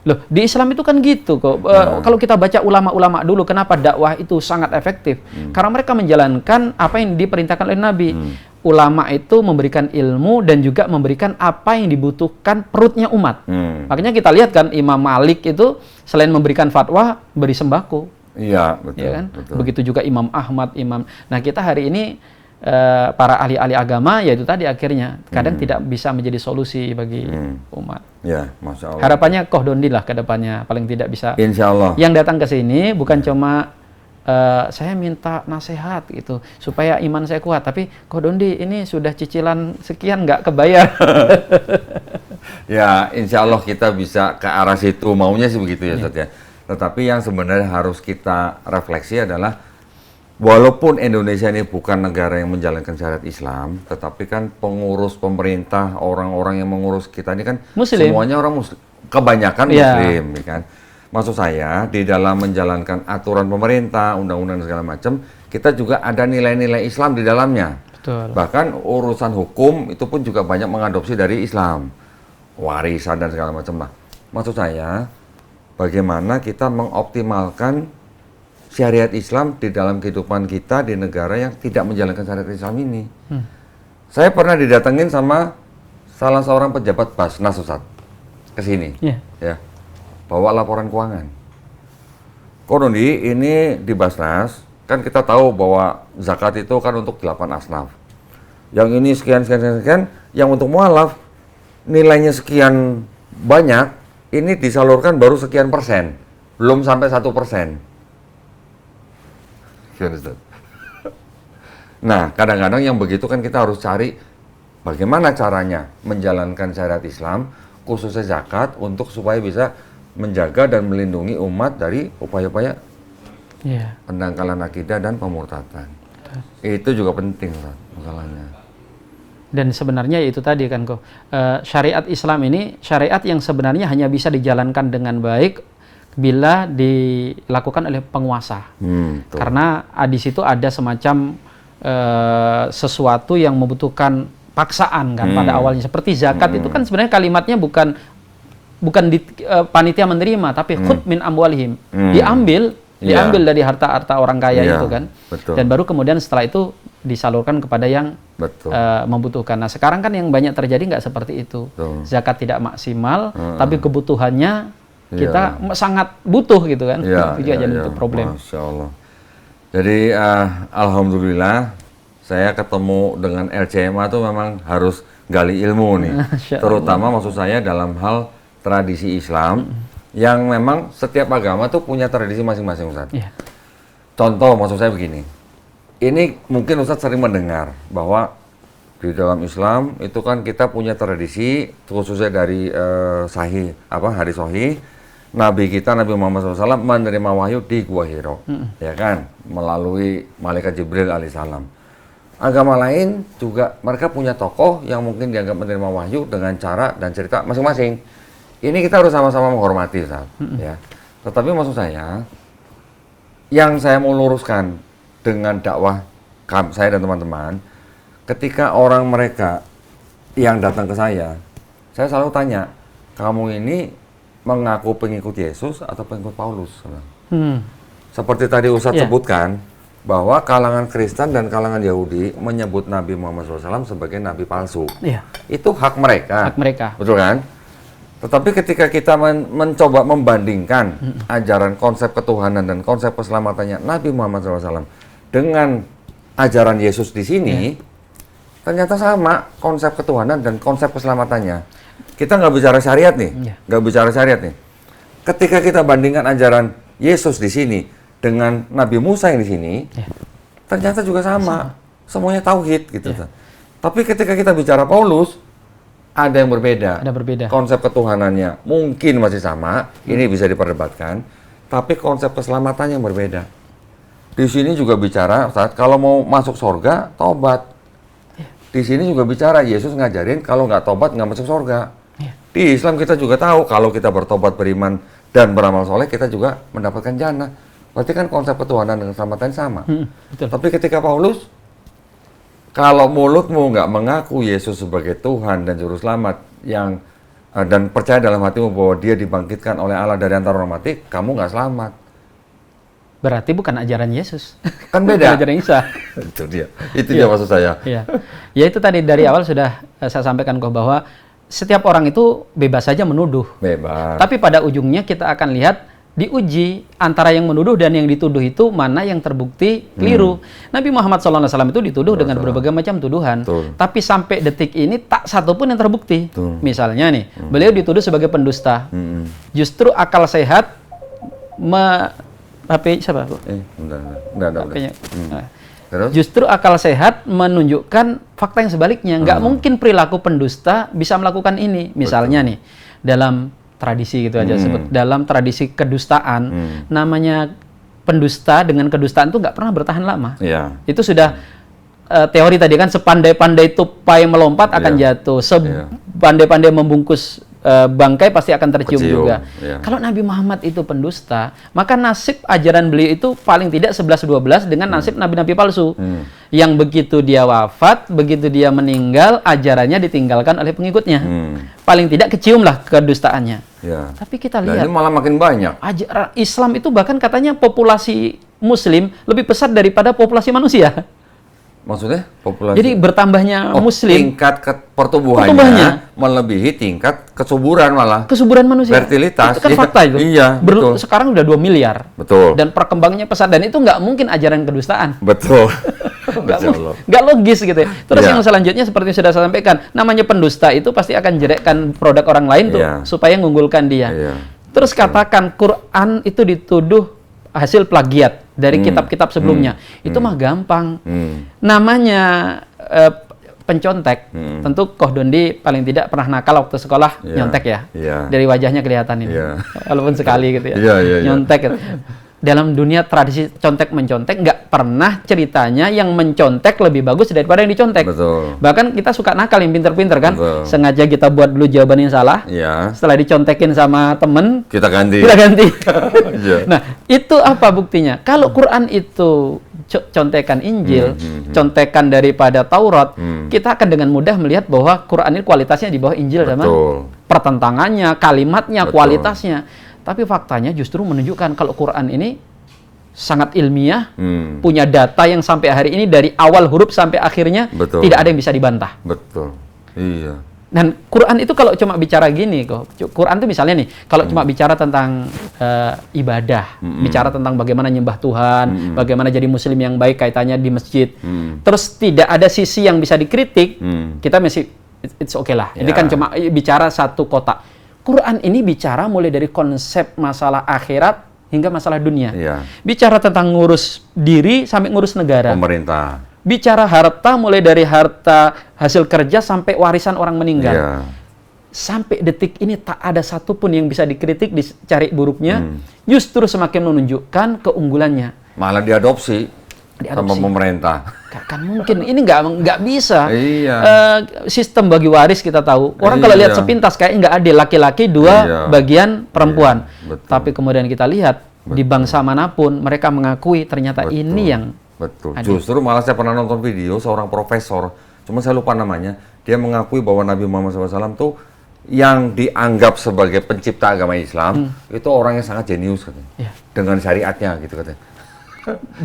Loh, di Islam itu kan gitu kok. Kalau kita baca ulama-ulama dulu, kenapa dakwah itu sangat efektif? Karena mereka menjalankan apa yang diperintahkan oleh Nabi. Ulama itu memberikan ilmu dan juga memberikan apa yang dibutuhkan perutnya umat. Makanya kita lihat kan Imam Malik itu selain memberikan fatwa, beri sembako. Iya, betul. Ya kan? Betul. Begitu juga Imam Ahmad, Nah, kita hari ini para ahli-ahli agama, yaitu tadi akhirnya kadang tidak bisa menjadi solusi bagi umat. Ya, Masya Allah. Harapannya Kohdondin lah ke depannya, paling tidak bisa. Insya Allah. Yang datang ke sini bukan cuma saya minta nasihat gitu supaya iman saya kuat, tapi Kohdondi ini sudah cicilan sekian nggak kebayar. Ya, insya Allah kita bisa ke arah situ, maunya sih begitu ya Ustaz ya. Tetapi yang sebenarnya harus kita refleksi adalah walaupun Indonesia ini bukan negara yang menjalankan syariat Islam, tetapi kan pengurus pemerintah, orang-orang yang mengurus kita ini kan Muslim. Semuanya orang Muslim, kebanyakan Muslim, ya kan. Maksud saya, di dalam menjalankan aturan pemerintah, undang-undang segala macam, kita juga ada nilai-nilai Islam di dalamnya. Betul. Bahkan urusan hukum itu pun juga banyak mengadopsi dari Islam. Warisan dan segala macam lah. Maksud saya, bagaimana kita mengoptimalkan syariat Islam di dalam kehidupan kita di negara yang tidak menjalankan syariat Islam ini. Saya pernah didatengin sama salah seorang pejabat Basnas, Ustaz, ke sini. Ya. Bawa laporan keuangan. Kohdondi, ini di Basnas, kan kita tahu bahwa zakat itu kan untuk 8 asnaf. Yang ini sekian, yang untuk mualaf, nilainya sekian banyak, ini disalurkan baru sekian persen. Belum sampai 1%. Nah, kadang-kadang yang begitu kan kita harus cari bagaimana caranya menjalankan syariat Islam, khususnya zakat, untuk supaya bisa menjaga dan melindungi umat dari upaya-upaya pendangkalan akidah dan pemurtadan. Itu juga penting, Ustaz, masalahnya. Dan sebenarnya itu tadi kan kok, syariat Islam ini syariat yang sebenarnya hanya bisa dijalankan dengan baik bila dilakukan oleh penguasa. Karena di situ ada semacam sesuatu yang membutuhkan paksaan kan pada awalnya. Seperti zakat itu kan sebenarnya kalimatnya bukan panitia menerima, tapi khud min amwalihim. Diambil dari harta-harta orang kaya itu kan. Betul. Dan baru kemudian setelah itu disalurkan kepada yang membutuhkan. Nah, sekarang kan yang banyak terjadi nggak seperti itu. Zakat tidak maksimal, tapi kebutuhannya kita sangat butuh gitu kan. Itu jadi problem. Masya Allah. Jadi alhamdulillah saya ketemu dengan LCMA tuh memang harus gali ilmu nih. Terutama maksud saya dalam hal tradisi Islam yang memang setiap agama tuh punya tradisi masing-masing, Ustaz. Contoh maksud saya begini. Ini mungkin Ustaz sering mendengar bahwa di dalam Islam itu kan kita punya tradisi khususnya dari hadis sahih, Nabi kita Nabi Muhammad SAW menerima wahyu di Gua Hiro, ya kan, melalui malaikat Jibril alaihissalam. Agama lain juga mereka punya tokoh yang mungkin dianggap menerima wahyu dengan cara dan cerita masing-masing. Ini kita harus sama-sama menghormati, Ustaz, ya. Tetapi maksud saya, yang saya mau luruskan dengan dakwah saya dan teman-teman, ketika orang mereka yang datang ke saya selalu tanya, kamu ini mengaku pengikut Yesus atau pengikut Paulus? Seperti tadi Ustadz sebutkan, bahwa kalangan Kristen dan kalangan Yahudi menyebut Nabi Muhammad SAW sebagai nabi palsu. Itu hak mereka. Hak mereka. Betul kan? Tetapi ketika kita mencoba membandingkan ajaran konsep ketuhanan dan konsep keselamatannya Nabi Muhammad SAW dengan ajaran Yesus di sini, ternyata sama konsep ketuhanan dan konsep keselamatannya. Kita nggak bicara syariat nih, nggak bicara syariat nih. Ketika kita bandingkan ajaran Yesus di sini dengan Nabi Musa yang di sini, ternyata juga sama. Semuanya tauhid gitu. Tapi ketika kita bicara Paulus, ada yang berbeda. Ada berbeda. Konsep ketuhanannya mungkin masih sama, ini bisa diperdebatkan, tapi konsep keselamatannya yang berbeda. Di sini juga bicara, Ustaz, kalau mau masuk surga, tobat. Di sini juga bicara, Yesus ngajarin kalau nggak tobat nggak masuk surga. Di Islam kita juga tahu, kalau kita bertobat, beriman, dan beramal soleh, kita juga mendapatkan jannah. Berarti kan konsep ketuhanan dan keselamatan sama. Betul. Tapi ketika Paulus, kalau mulutmu nggak mengaku Yesus sebagai Tuhan dan Juru Selamat yang dan percaya dalam hatimu bahwa Dia dibangkitkan oleh Allah dari antara orang mati, kamu nggak selamat. Berarti bukan ajaran Yesus. Kan beda. Ajaran Isa. Itu dia maksud saya. Ya itu tadi dari awal sudah saya sampaikan kok bahwa setiap orang itu bebas saja menuduh. Bebas. Tapi pada ujungnya kita akan lihat diuji antara yang menuduh dan yang dituduh itu mana yang terbukti keliru. Nabi Muhammad SAW itu dituduh dengan berbagai macam tuduhan. Tapi sampai detik ini tak satu pun yang terbukti. Misalnya nih, beliau dituduh sebagai pendusta. Justru akal sehat siapa? Justru akal sehat menunjukkan fakta yang sebaliknya. Nggak mungkin perilaku pendusta bisa melakukan ini. Misalnya nih, dalam tradisi gitu aja sebut, dalam tradisi kedustaan, namanya pendusta dengan kedustaan itu nggak pernah bertahan lama. Itu sudah teori tadi kan, sepandai-pandai tupai melompat akan jatuh, sepandai-pandai membungkus bangkai pasti akan tercium juga. Kalau Nabi Muhammad itu pendusta, maka nasib ajaran beliau itu paling tidak 11-12 dengan nasib nabi-nabi palsu. Yang begitu dia wafat, begitu dia meninggal, ajarannya ditinggalkan oleh pengikutnya. Paling tidak keciumlah kedustaannya. Tapi kita lihat, ini malah makin banyak. Islam itu bahkan katanya populasi Muslim lebih besar daripada populasi manusia. Maksudnya populasi? Jadi bertambahnya Muslim, tingkat pertumbuhannya melebihi tingkat kesuburan malah. Kesuburan manusia. Fertilitas. Itu kan fakta itu. Iya, betul. Sekarang udah 2 miliar. Betul. Dan perkembangannya pesat, dan itu nggak mungkin ajaran kedustaan. Betul. Nggak logis gitu ya. Terus yang selanjutnya seperti yang sudah saya sampaikan, namanya pendusta itu pasti akan jerekkan produk orang lain tuh supaya mengunggulkan dia. Terus katakan Quran itu dituduh hasil plagiat dari kitab-kitab sebelumnya. Itu mah gampang. Namanya pencontek. Tentu Koh Dondi paling tidak pernah nakal waktu sekolah nyontek ya. Dari wajahnya kelihatan ini. Walaupun sekali gitu ya. Nyontek gitu. Dalam dunia tradisi contek-mencontek, nggak pernah ceritanya yang mencontek lebih bagus daripada yang dicontek. Bahkan kita suka nakal yang pinter-pinter kan. Sengaja kita buat dulu jawaban yang salah. Setelah dicontekin sama temen, kita ganti. Nah, itu apa buktinya? Kalau Quran itu contekan Injil, contekan daripada Taurat, kita akan dengan mudah melihat bahwa Quran ini kualitasnya di bawah Injil sama pertentangannya, kalimatnya, kualitasnya. Tapi faktanya justru menunjukkan kalau Quran ini sangat ilmiah, punya data yang sampai hari ini dari awal huruf sampai akhirnya tidak ada yang bisa dibantah. Iya. Dan Quran itu kalau cuma bicara gini kok, Quran itu misalnya nih, kalau cuma bicara tentang ibadah, bicara tentang bagaimana nyembah Tuhan, bagaimana jadi muslim yang baik kaitannya di masjid, terus tidak ada sisi yang bisa dikritik, kita masih it's okay lah. Ini kan cuma bicara satu kotak. Quran ini bicara mulai dari konsep masalah akhirat hingga masalah dunia. Bicara tentang ngurus diri sampai ngurus negara. Pemerintah. Bicara harta mulai dari harta hasil kerja sampai warisan orang meninggal. Sampai detik ini tak ada satupun yang bisa dikritik, dicari buruknya. Justru semakin menunjukkan keunggulannya. Malah diadopsi sama pemerintah. Kan mungkin ini nggak bisa. Sistem bagi waris kita tahu. Orang kalau lihat sepintas kayak nggak adil, laki-laki 2 bagian perempuan. Tapi kemudian kita lihat di bangsa manapun mereka mengakui ternyata ini yang adil. Justru malah saya pernah nonton video seorang profesor, cuma saya lupa namanya. Dia mengakui bahwa Nabi Muhammad SAW tuh yang dianggap sebagai pencipta agama Islam itu orang yang sangat jenius katanya. Ya. Dengan syariatnya gitu katanya.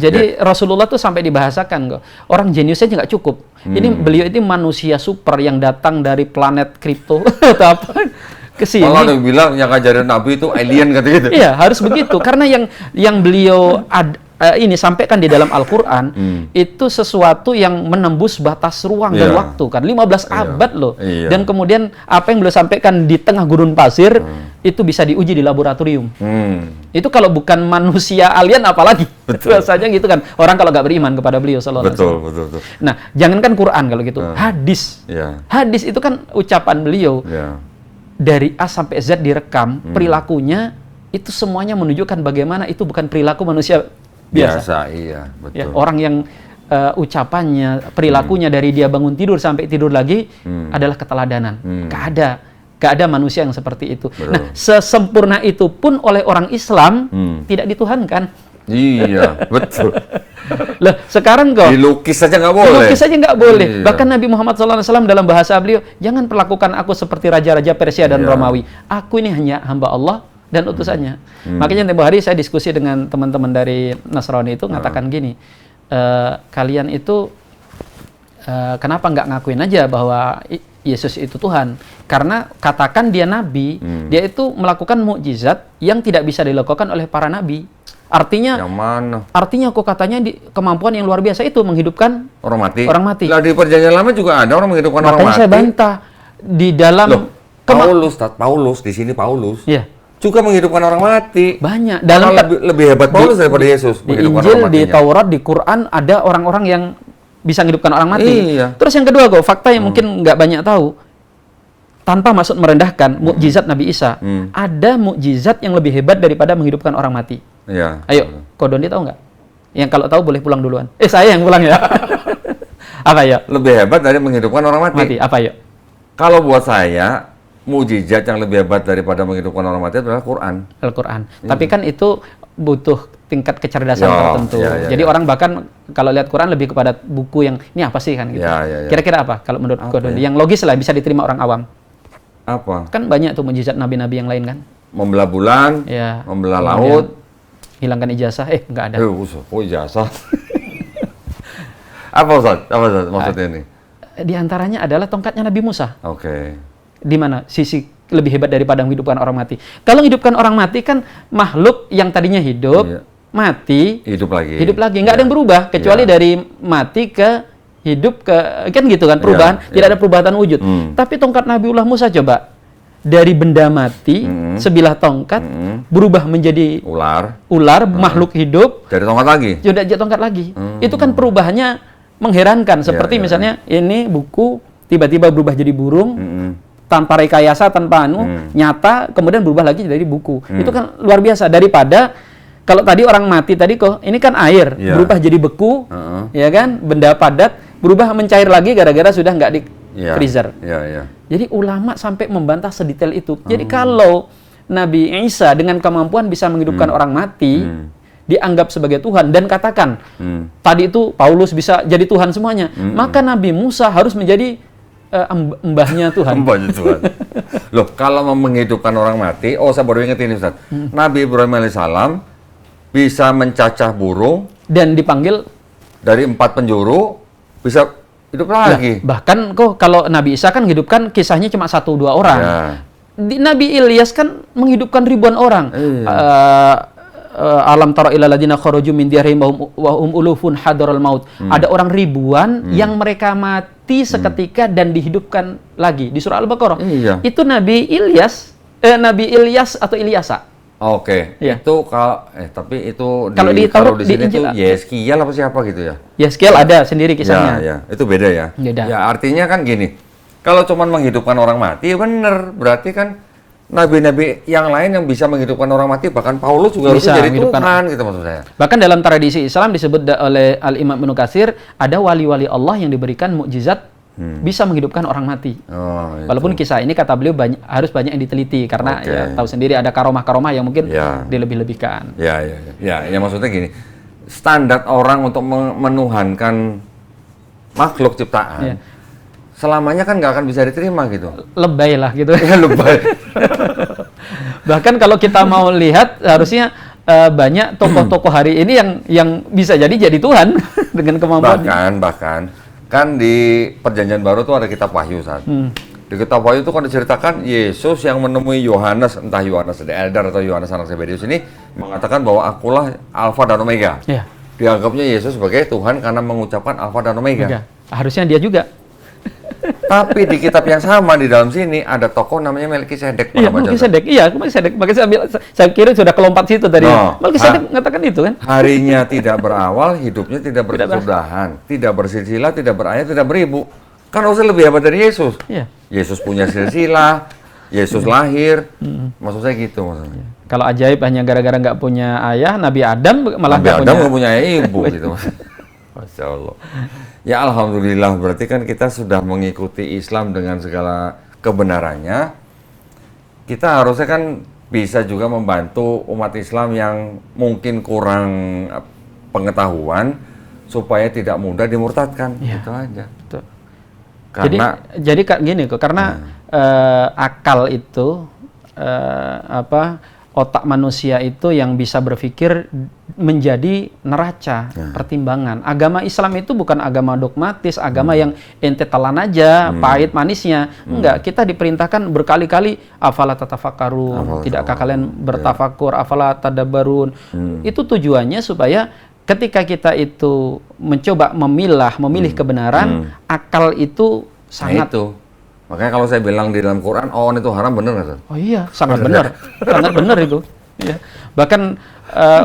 Jadi Rasulullah tuh sampai dibahasakan kok. Orang jeniusnya nggak cukup. Ini beliau ini manusia super yang datang dari planet kripto atau apa ke sini. Kalau ada yang bilang yang ngajarin Nabi itu alien kata gitu. Iya, harus begitu karena yang beliau ini sampaikan di dalam Al-Qur'an itu sesuatu yang menembus batas ruang dan waktu kan. 15 abad loh. Dan kemudian apa yang beliau sampaikan di tengah gurun pasir itu bisa diuji di laboratorium. Itu kalau bukan manusia alien apalagi. Rasanya gitu kan. Orang kalau nggak beriman kepada beliau sallallahu alaihi wasallam. Betul. Nah, jangankan Quran kalau gitu. Hadis. Hadis itu kan ucapan beliau. Dari A sampai Z direkam, perilakunya itu semuanya menunjukkan bagaimana itu bukan perilaku manusia biasa. Iya, betul. Ya, orang yang ucapannya, perilakunya dari dia bangun tidur sampai tidur lagi adalah keteladanan. Gak ada manusia yang seperti itu. Betul. Nah, sesempurna itu pun oleh orang Islam tidak dituhankan. Iya, betul. Loh, sekarang kok dilukis saja nggak boleh. Dilukis saja nggak boleh. Iya. Bahkan Nabi Muhammad SAW dalam bahasa beliau, jangan perlakukan aku seperti raja-raja Persia dan Romawi. Aku ini hanya hamba Allah dan utusannya. Makanya tempo hari saya diskusi dengan teman-teman dari Nasrani itu mengatakan gini, kalian itu kenapa nggak ngakuin aja bahwa Yesus itu Tuhan? Karena katakan dia nabi, dia itu melakukan mukjizat yang tidak bisa dilakukan oleh para nabi. Artinya, yang mana? Artinya kok katanya kemampuan yang luar biasa itu menghidupkan orang mati. Orang mati. Lah di Perjanjian Lama juga ada orang menghidupkan orang mati. Makanya saya bantah di dalam Paulus di sini Paulus. Iya. Juga menghidupkan orang mati. Banyak. Dalam lebih hebat Paulus daripada Yesus. Di Injil, di Taurat, di Quran ada orang-orang yang bisa menghidupkan orang mati. Iya. Terus yang kedua kok, fakta yang mungkin nggak banyak tahu. Tanpa maksud merendahkan mukjizat Nabi Isa, ada mukjizat yang lebih hebat daripada menghidupkan orang mati. Ayo, Kodoni tahu nggak? Yang kalau tahu boleh pulang duluan. Saya yang pulang ya. Apa ya? Lebih hebat dari menghidupkan orang mati. Apa ya? Kalau buat saya, mukjizat yang lebih hebat daripada menghidupkan orang mati adalah Quran. Al-Quran. Tapi kan itu butuh tingkat kecerdasan tertentu. Jadi orang bahkan kalau lihat Quran lebih kepada buku yang ini apa sih kan gitu. Kira-kira apa kalau menurut Kodoni? Yang logis lah bisa diterima orang awam. Apa? Kan banyak tuh mukjizat nabi-nabi yang lain kan. Membelah bulan, membelah laut. Hilangkan ijazah, nggak ada. Ijazah. Apa Ustaz? Apa Ustaz maksudnya ini? Di antaranya adalah tongkatnya Nabi Musa. Oke. Di mana sisi lebih hebat daripada menghidupkan orang mati. Kalau menghidupkan orang mati kan makhluk yang tadinya hidup, mati, hidup lagi. Nggak ada yang berubah kecuali dari mati ke hidup ke kan gitu kan perubahan. Tidak ada perubahan wujud. Tapi tongkat Nabiullah Musa coba. Dari benda mati, sebilah tongkat, berubah menjadi ular makhluk hidup. Dari tongkat lagi? Sudah jadi tongkat lagi. Itu kan perubahannya mengherankan. Seperti misalnya ini buku, tiba-tiba berubah jadi burung, tanpa rekayasa, tanpa nyata, kemudian berubah lagi jadi buku. Itu kan luar biasa. Daripada, kalau tadi orang mati tadi kok, ini kan air, berubah jadi beku, ya kan, benda padat, berubah mencair lagi gara-gara sudah nggak di freezer. Jadi ulama sampai membantah sedetail itu. Jadi kalau Nabi Isa dengan kemampuan bisa menghidupkan orang mati, dianggap sebagai Tuhan dan katakan tadi itu Paulus bisa jadi Tuhan semuanya, maka Nabi Musa harus menjadi mbahnya Tuhan. Mbahnya Tuhan. Loh, kalau mau menghidupkan orang mati, saya baru ingat ini Ustaz. Nabi Ibrahim alaihissalam bisa mencacah burung dan dipanggil dari 4 penjuru bisa hidup lagi. Bahkan kok kalau Nabi Isa kan menghidupkan kisahnya cuma 1-2 orang. Nabi Ilyas kan menghidupkan ribuan orang. Alam tara ilal ladina kharaju min diyarihim wa hum ulufun hadaral maut. Ada orang ribuan yang mereka mati seketika dan dihidupkan lagi di surah Al-Baqarah. Itu Nabi Ilyas atau Ilyasa. Oke, itu kalau tapi itu kalau di Taurat di sini tuh Yeskiel apa siapa gitu ya? Yeskiel ada sendiri kisahnya. Itu beda ya. Ya artinya kan gini, kalau cuma menghidupkan orang mati bener, berarti kan nabi-nabi yang lain yang bisa menghidupkan orang mati, bahkan Paulus juga harus jadi Tuhan gitu maksud saya. Bahkan dalam tradisi Islam disebut oleh Al-Imam Ibnu Katsir ada wali-wali Allah yang diberikan mukjizat bisa menghidupkan orang mati. Walaupun kisah ini kata beliau harus banyak yang diteliti karena tahu sendiri ada karomah-karomah yang mungkin dilebih-lebihkan. Ya maksudnya gini, standar orang untuk menuhankan makhluk ciptaan selamanya kan nggak akan bisa diterima gitu. Lebay lah gitu. Ya lebay. Bahkan kalau kita mau lihat harusnya banyak tokoh-tokoh hari ini yang bisa jadi Tuhan dengan kemampuan. Bahkan kan di Perjanjian Baru tuh ada kitab Wahyu saat. Di kitab Wahyu itu kan diceritakan Yesus yang menemui Yohanes, entah Yohanes the Elder atau Yohanes anak Zebedius ini mengatakan bahwa akulah Alfa dan Omega. Ya. Dianggapnya Yesus sebagai Tuhan karena mengucapkan Alfa dan Omega. Harusnya dia juga. Tapi di kitab yang sama di dalam sini ada tokoh namanya Melkisedek. Iya, Melkisedek. Makanya saya kira sudah kelompat situ tadi. Melkisedek mengatakan itu kan. Harinya tidak berawal, hidupnya tidak berkesudahan, tidak bersilsilah, tidak berayat, tidak beribu. Kan harusnya lebih hebat dari Yesus. Iya. Yesus punya silsilah, Yesus lahir. Maksud saya gitu maksudnya. Kalau ajaib hanya gara-gara nggak punya ayah, Nabi Adam malah nggak punya ibu gitu. Masya Allah. Ya alhamdulillah, berarti kan kita sudah mengikuti Islam dengan segala kebenarannya. Kita harusnya kan bisa juga membantu umat Islam yang mungkin kurang pengetahuan supaya tidak mudah dimurtadkan. Ya, gitu aja. Betul. Karena jadi gini kok, karena akal itu otak manusia itu yang bisa berpikir menjadi neraca pertimbangan. Agama Islam itu bukan agama dogmatis, agama yang ente telan aja pahit manisnya. Enggak, kita diperintahkan berkali-kali afala tatafakkarun, tidakkah kalian bertafakur, afala tadabbarun. Itu tujuannya supaya ketika kita itu mencoba memilih kebenaran, akal itu sangat itu. Makanya kalau saya bilang di dalam Quran, oh itu haram, benar nggak? Oh iya, sangat benar. Sangat benar itu. Ya. Bahkan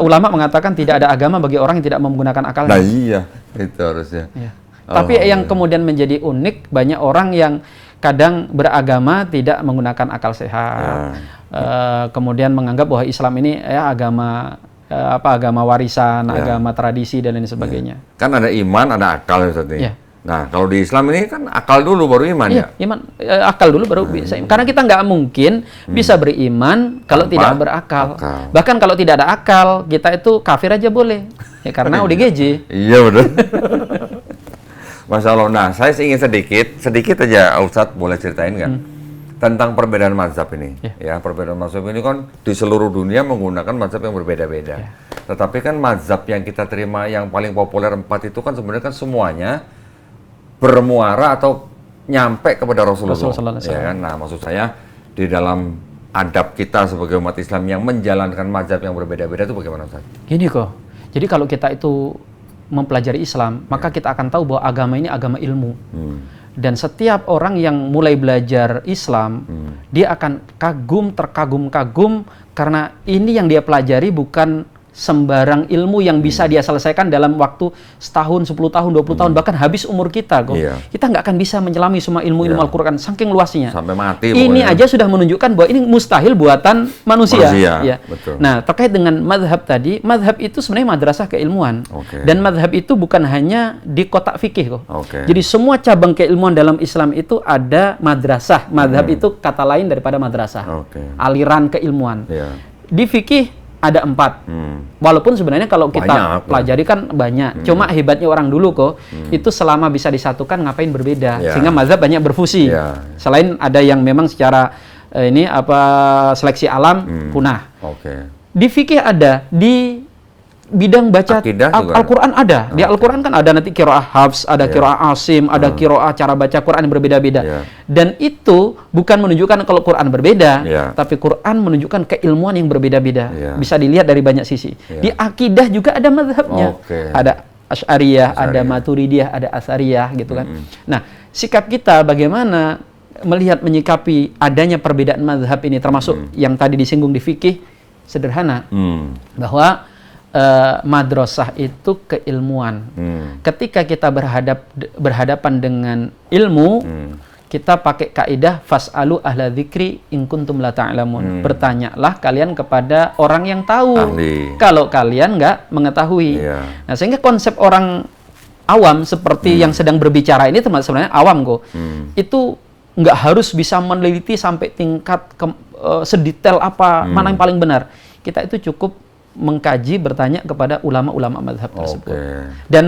ulama mengatakan tidak ada agama bagi orang yang tidak menggunakan akal. Nah iya, itu harusnya. Ya. Tapi yang kemudian menjadi unik, banyak orang yang kadang beragama tidak menggunakan akal sehat. Kemudian menganggap bahwa Islam ini ya agama agama warisan, agama tradisi dan lain sebagainya. Kan ada iman, ada akal Ustaz. Ya. Nah, kalau di Islam ini kan akal dulu baru iman ya? Iman, akal dulu baru bisa iman. Karena kita nggak mungkin bisa beriman kalau tidak berakal. Bahkan kalau tidak ada akal, kita itu kafir aja boleh. Ya karena ODGJ. Iya betul. Masya Allah. Nah, saya ingin sedikit aja Ustadz boleh ceritain nggak? Tentang perbedaan mazhab ini. Ya, perbedaan mazhab ini kan di seluruh dunia menggunakan mazhab yang berbeda-beda. Tetapi kan mazhab yang kita terima yang paling populer 4 itu kan sebenarnya kan semuanya bermuara atau nyampe kepada Rasulullah. Ya kan? Nah, maksud saya di dalam adab kita sebagai umat Islam yang menjalankan mazhab yang berbeda-beda itu bagaimana Ustaz? Gini kok. Jadi kalau kita itu mempelajari Islam, maka kita akan tahu bahwa agama ini agama ilmu. Dan setiap orang yang mulai belajar Islam, dia akan terkagum-kagum karena ini yang dia pelajari bukan sembarang ilmu yang bisa dia selesaikan dalam waktu setahun, 10 tahun, 20 tahun, bahkan habis umur kita kok. Kita nggak akan bisa menyelami semua ilmu-ilmu Al-Quran, saking luasnya. Sampai mati. Ini aja sudah menunjukkan bahwa ini mustahil buatan manusia. Ya. Betul. Nah, terkait dengan madhab tadi, madhab itu sebenarnya madrasah keilmuan. Dan madhab itu bukan hanya di kotak fikih kok. Jadi semua cabang keilmuan dalam Islam itu ada madrasah. Madhab itu kata lain daripada madrasah. Aliran keilmuan. Di fikih ada 4. Walaupun sebenarnya kalau kita pelajari kan banyak. Cuma hebatnya orang dulu kok, itu selama bisa disatukan ngapain berbeda. Sehingga mazhab banyak berfusi. Selain ada yang memang secara seleksi alam punah. Di fikih ada, di bidang baca Al-Quran ada. Di Al-Quran kan ada nanti qiraah Hafs, ada qiraah Asim, ada qiraah cara baca Quran yang berbeda-beda. Dan itu bukan menunjukkan kalau Quran berbeda, tapi Quran menunjukkan keilmuan yang berbeda-beda. Bisa dilihat dari banyak sisi. Di akidah juga ada mazhabnya. Ada Asy'ariyah, ada Maturidiyah, ada Asariyah gitu kan. Nah, sikap kita bagaimana melihat menyikapi adanya perbedaan mazhab ini, termasuk yang tadi disinggung di fikih, sederhana. Bahwa madrasah itu keilmuan. Ketika kita berhadapan dengan ilmu, kita pakai kaidah fas'alu ahla dzikri in kuntum la ta'lamun. Bertanyalah kalian kepada orang yang tahu. Kalau kalian nggak mengetahui. Nah, sehingga konsep orang awam seperti yang sedang berbicara ini termasuk sebenarnya awam kok. Itu nggak harus bisa meneliti sampai tingkat sedetail apa mana yang paling benar. Kita itu cukup mengkaji, bertanya kepada ulama-ulama mazhab tersebut. Dan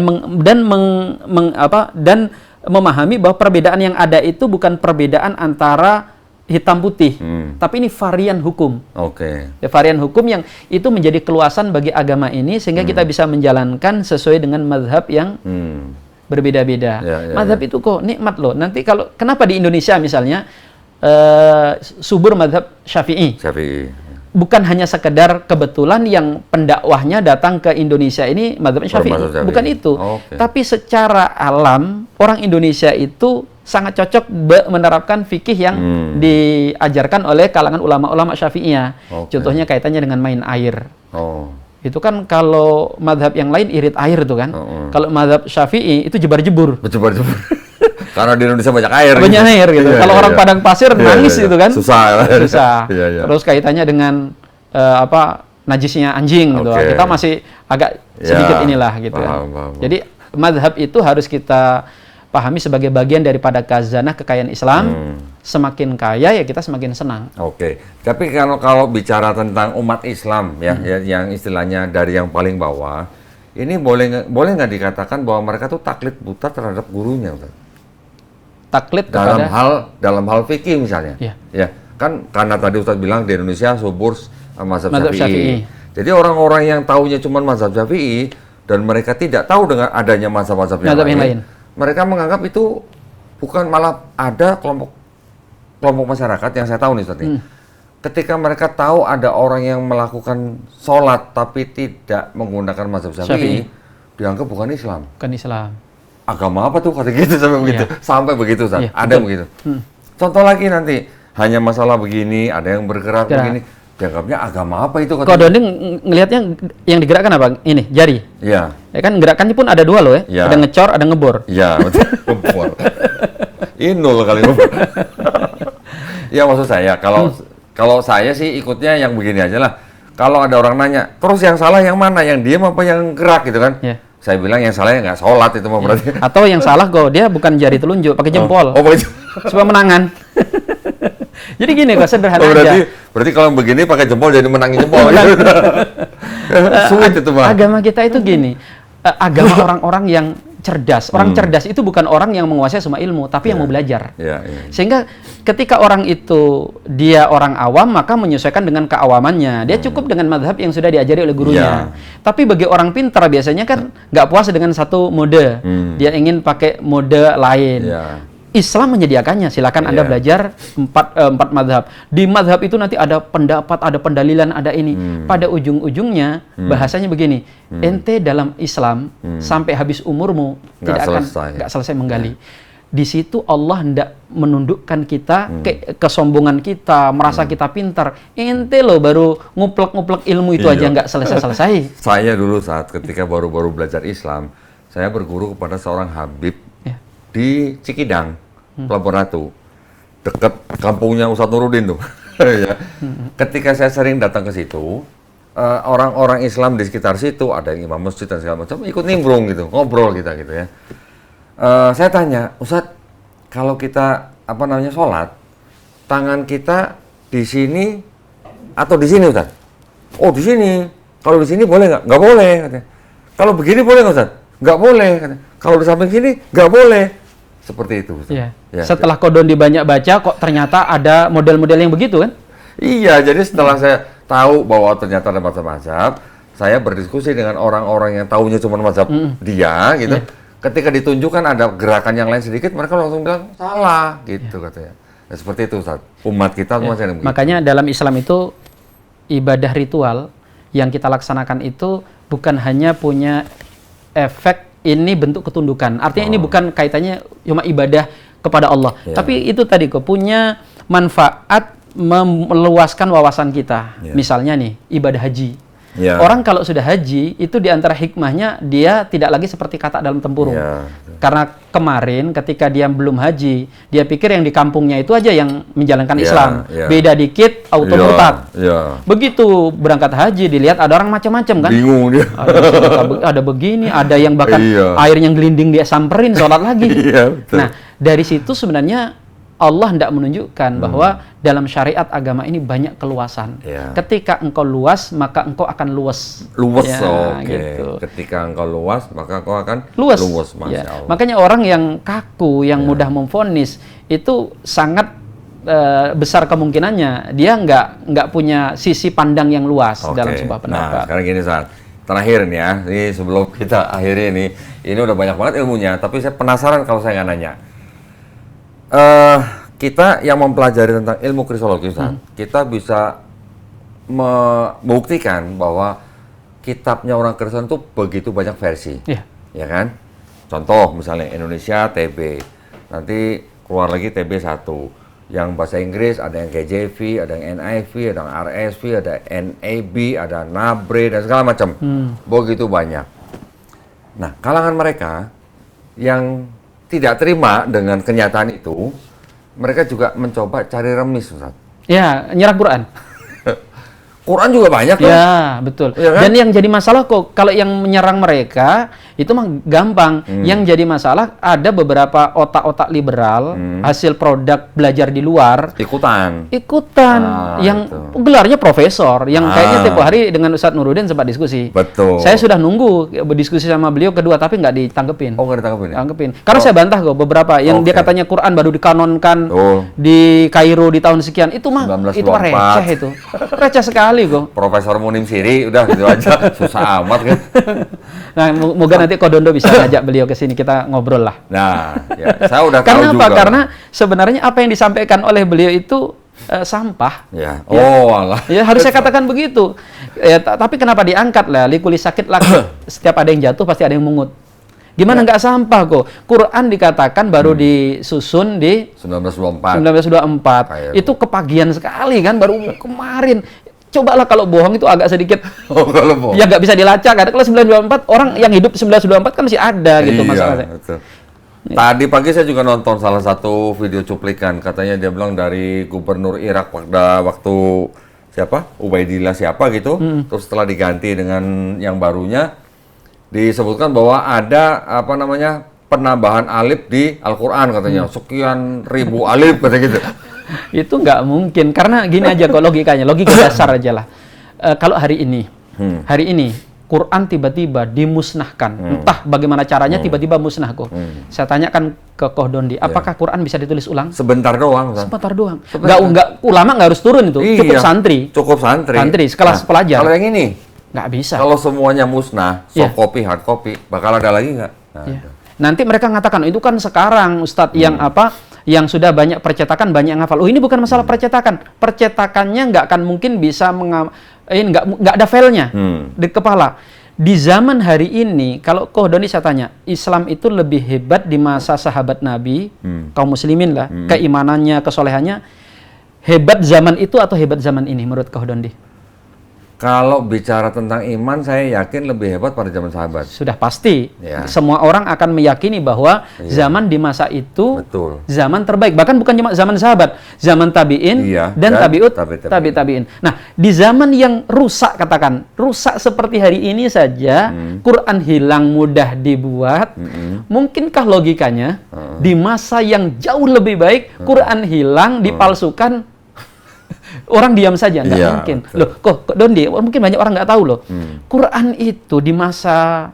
memahami bahwa perbedaan yang ada itu bukan perbedaan antara hitam putih, tapi ini varian hukum. Varian hukum yang itu menjadi keluasan bagi agama ini sehingga kita bisa menjalankan sesuai dengan mazhab yang berbeda-beda. Mazhab itu kok nikmat loh. Nanti kalau kenapa di Indonesia misalnya subur mazhab Syafi'i. Bukan hanya sekedar kebetulan yang pendakwahnya datang ke Indonesia ini mazhab Syafi'i. Bukan itu. Tapi secara alam orang Indonesia itu sangat cocok menerapkan fikih yang diajarkan oleh kalangan ulama-ulama Syafi'iyah. Contohnya kaitannya dengan main air. Itu kan kalau mazhab yang lain irit air tuh kan. Kalau mazhab Syafi'i itu jebar-jebur. Karena di Indonesia banyak air. Banyak air gitu. Kalau orang padang pasir nangis gitu kan. Susah. Terus kaitannya dengan najisnya anjing gitu. Kita masih agak sedikit inilah gitu kan. Jadi mazhab itu harus kita pahami sebagai bagian daripada khazanah kekayaan Islam. Semakin kaya ya kita semakin senang. Tapi kalau bicara tentang umat Islam ya, yang istilahnya dari yang paling bawah, ini boleh nggak dikatakan bahwa mereka tuh taklid buta terhadap gurunya, Ustaz? Taklid dalam hal fikih misalnya. Ya, kan karena tadi Ustaz bilang di Indonesia subur mazhab Syafi'i. Jadi orang-orang yang taunya cuma mazhab Syafi'i dan mereka tidak tahu dengan adanya mazhab-mazhab yang lain, mereka menganggap itu bukan, malah ada kelompok masyarakat yang saya tahu nih Ustaz nih. Ketika mereka tahu ada orang yang melakukan sholat tapi tidak menggunakan mazhab Syafi'i, dianggap bukan Islam. Agama apa tuh kata gitu sampai begitu. Sampai begitu Ustaz. Ada begitu. Contoh lagi nanti, hanya masalah begini, ada yang bergerak begini, dianggapnya agama apa itu kata. Kalau Doni ngelihatnya yang digerakkan apa? Ini jari. Ya kan gerakannya pun ada dua loh ya. Ada ngecor, ada ngebor. Betul. Ngebor. Inul kali ngebor. Ya maksud saya kalau saya sih ikutnya yang begini aja lah. Kalau ada orang nanya, terus yang salah yang mana? Yang diam apa yang gerak gitu kan? Saya bilang yang salah yang nggak sholat itu mah berarti. Atau yang salah kok dia bukan jari telunjuk, pakai jempol. Supaya menangan. Jadi gini kok sederhana aja. Berarti kalau begini pakai jempol jadi menangin jempol. Sulit itu mah. Agama kita itu gini. Agama orang-orang yang cerdas. Orang cerdas itu bukan orang yang menguasai semua ilmu, tapi yang mau belajar. Sehingga ketika orang itu dia orang awam, maka menyesuaikan dengan keawamannya. Dia cukup dengan mazhab yang sudah diajari oleh gurunya. Tapi bagi orang pintar biasanya kan nggak puas dengan satu mode. Dia ingin pakai mode lain. Islam menyediakannya, silakan Anda belajar empat mazhab. Di mazhab itu nanti ada pendapat, ada pendalilan, ada ini. Pada ujung-ujungnya bahasanya begini, ente dalam Islam sampai habis umurmu nggak selesai menggali. Di situ Allah hendak menundukkan kita kesombongan kita, merasa kita pintar. Ente loh baru nguplek-nguplek ilmu itu aja nggak selesai-selesai. Saya dulu saat ketika baru-baru belajar Islam, saya berguru kepada seorang habib di Cikidang, Pelabuhan Ratu, dekat kampungnya Ustadz Nuruddin tuh. Ketika saya sering datang ke situ, orang-orang Islam di sekitar situ, ada yang imam masjid dan segala macam, ikut nimbrung gitu, ngobrol kita gitu ya. Saya tanya, Ustadz, kalau kita sholat, tangan kita di sini atau di sini Ustadz? Oh di sini. Kalau di sini boleh nggak? Nggak boleh katanya. Kalau begini boleh nggak Ustadz? Nggak boleh katanya. Kalau di samping sini nggak boleh. Seperti itu. Setelah kodon dibanyak baca, kok ternyata ada model-model yang begitu kan? Iya, jadi setelah saya tahu bahwa ternyata ada mazhab-mazhab, saya berdiskusi dengan orang-orang yang tahunya cuma mazhab dia gitu. Ketika ditunjukkan ada gerakan yang lain sedikit, mereka langsung bilang salah gitu katanya. Nah, seperti itu Ustaz. Umat kita semua yang begitu. Makanya dalam Islam itu ibadah ritual yang kita laksanakan itu bukan hanya punya efek ini bentuk ketundukan. Artinya ini bukan kaitannya cuma ibadah kepada Allah. Tapi itu tadi kok punya manfaat meluaskan wawasan kita. Misalnya nih, ibadah haji. Orang kalau sudah haji, itu diantara hikmahnya dia tidak lagi seperti katak dalam tempurung. Karena kemarin ketika dia belum haji, dia pikir yang di kampungnya itu aja yang menjalankan Islam. Beda dikit, auto murtad. Begitu berangkat haji, dilihat ada orang macam-macam kan. Bingung dia. Ada begini, ada yang bahkan air yang gelinding dia samperin, sholat lagi. Nah, dari situ sebenarnya Allah hendak menunjukkan bahwa dalam syariat agama ini banyak keluasan. Ketika engkau luas, maka engkau akan luas. Luas, ya, oke. Gitu. Ketika engkau luas, maka engkau akan luas. Masya Allah. Makanya orang yang kaku, yang mudah memvonis, itu sangat besar kemungkinannya dia nggak punya sisi pandang yang luas dalam sebuah pendapat. Nah, sekarang gini, San. Terakhir nih ya, ini sebelum kita akhiri ini udah banyak banget ilmunya, tapi saya penasaran kalau saya nggak nanya. Kita yang mempelajari tentang ilmu kristologi, kita bisa membuktikan bahwa kitabnya orang Kristen itu begitu banyak versi, ya kan? Contoh misalnya Indonesia TB, nanti keluar lagi TB 1, yang bahasa Inggris ada yang KJV, ada yang NIV, ada yang RSV, ada NAB, ada NABRE dan segala macam, begitu banyak. Nah, kalangan mereka yang tidak terima dengan kenyataan itu, mereka juga mencoba cari remis, Ustaz. Ya, nyerang Quran. Quran juga banyak kan? Ya, betul. Ya, kan? Dan yang jadi masalah kok, kalau yang menyerang mereka, itu mah gampang. Yang jadi masalah, ada beberapa otak-otak liberal, hasil produk belajar di luar. Ikutan. Yang itu. Gelarnya profesor, yang kayaknya tempo hari dengan Ustadz Nuruddin sempat diskusi. Betul. Saya sudah nunggu berdiskusi sama beliau kedua, tapi nggak ditanggepin. Oh, nggak ditanggepin? Tanggepin. Karena saya bantah kok, beberapa. Yang dia katanya Quran baru dikanonkan di Kairo di tahun sekian. Itu mah, itu receh itu. Receh sekali. Profesor Munim Siri, udah gitu aja, susah amat kan. Nah, moga nanti Kodondo bisa ngajak beliau ke sini, kita ngobrol lah. Nah, ya, saya udah tahu karena juga. Apa? Karena sebenarnya apa yang disampaikan oleh beliau itu sampah. Ya. Oh, alah. Ya, harus saya katakan begitu. Ya, tapi kenapa diangkat lah? Likuli sakit laki. Setiap ada yang jatuh pasti ada yang mungut. Gimana nggak sampah kok? Quran dikatakan baru disusun di 1924. Itu kepagian sekali kan, baru kemarin. Cobalah kalau bohong itu agak sedikit ya nggak bisa dilacak. Ada kalau 1924 orang yang hidup 1924 kan masih ada gitu masalahnya. Betul. Tadi pagi saya juga nonton salah satu video cuplikan, katanya dia bilang dari gubernur Irak pada waktu siapa? Ubaidillah siapa gitu. Terus setelah diganti dengan yang barunya disebutkan bahwa ada apa namanya? Penambahan alif di Al-Qur'an katanya. Sekian ribu alif katanya gitu. Itu nggak mungkin, karena gini aja kok logikanya, logika dasar aja lah. Kalau hari ini Quran tiba-tiba dimusnahkan, entah bagaimana caranya tiba-tiba musnah kok. Saya tanyakan ke Koh Dondi, apakah Quran bisa ditulis ulang? Sebentar doang. Sebentar doang. Nggak, ulama nggak harus turun itu, cukup santri. Cukup santri. Sekelas pelajar. Kalau yang ini nggak bisa. Kalau semuanya musnah, soft copy, hard copy, bakal ada lagi nggak? Nanti mereka mengatakan itu kan sekarang Ustadz yang yang sudah banyak percetakan, banyak yang hafal. Oh, ini bukan masalah percetakan. Percetakannya nggak akan mungkin bisa nggak ada filenya di kepala. Di zaman hari ini, kalau Koh Doni saya tanya, Islam itu lebih hebat di masa sahabat Nabi, kaum muslimin lah, keimanannya, kesolehannya, hebat zaman itu atau hebat zaman ini menurut Koh Dondi? Kalau bicara tentang iman, saya yakin lebih hebat pada zaman sahabat. Sudah pasti. Semua orang akan meyakini bahwa zaman di masa itu zaman terbaik. Bahkan bukan cuma zaman sahabat, zaman tabi'in dan tabi'in. Nah, di zaman yang rusak, katakan, rusak seperti hari ini saja, Quran hilang mudah dibuat, mungkinkah logikanya di masa yang jauh lebih baik, Quran hilang, dipalsukan, orang diam saja? Nggak mungkin. Betul. Loh, kok Dondi, mungkin banyak orang nggak tahu loh. Quran itu di masa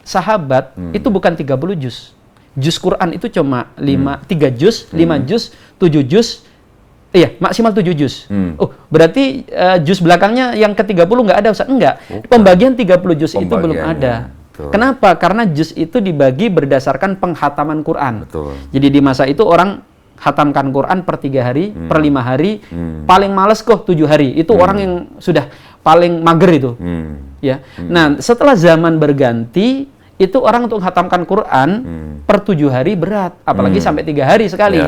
sahabat itu bukan 30 juz. Juz Quran itu cuma 3 juz, 5 juz, 7 juz. Iya, maksimal 7 juz. Oh, berarti juz belakangnya yang ke-30 nggak ada, Ustaz? Enggak. Pembagian 30 juz itu belum ada. Betul. Kenapa? Karena juz itu dibagi berdasarkan penghataman Quran. Betul. Jadi di masa itu orang khatamkan Quran per 3 hari, per 5 hari, paling males kok 7 hari. Itu orang yang sudah paling mager itu. Ya. Nah, setelah zaman berganti, itu orang untuk khatamkan Quran per 7 hari berat, apalagi sampai 3 hari sekali.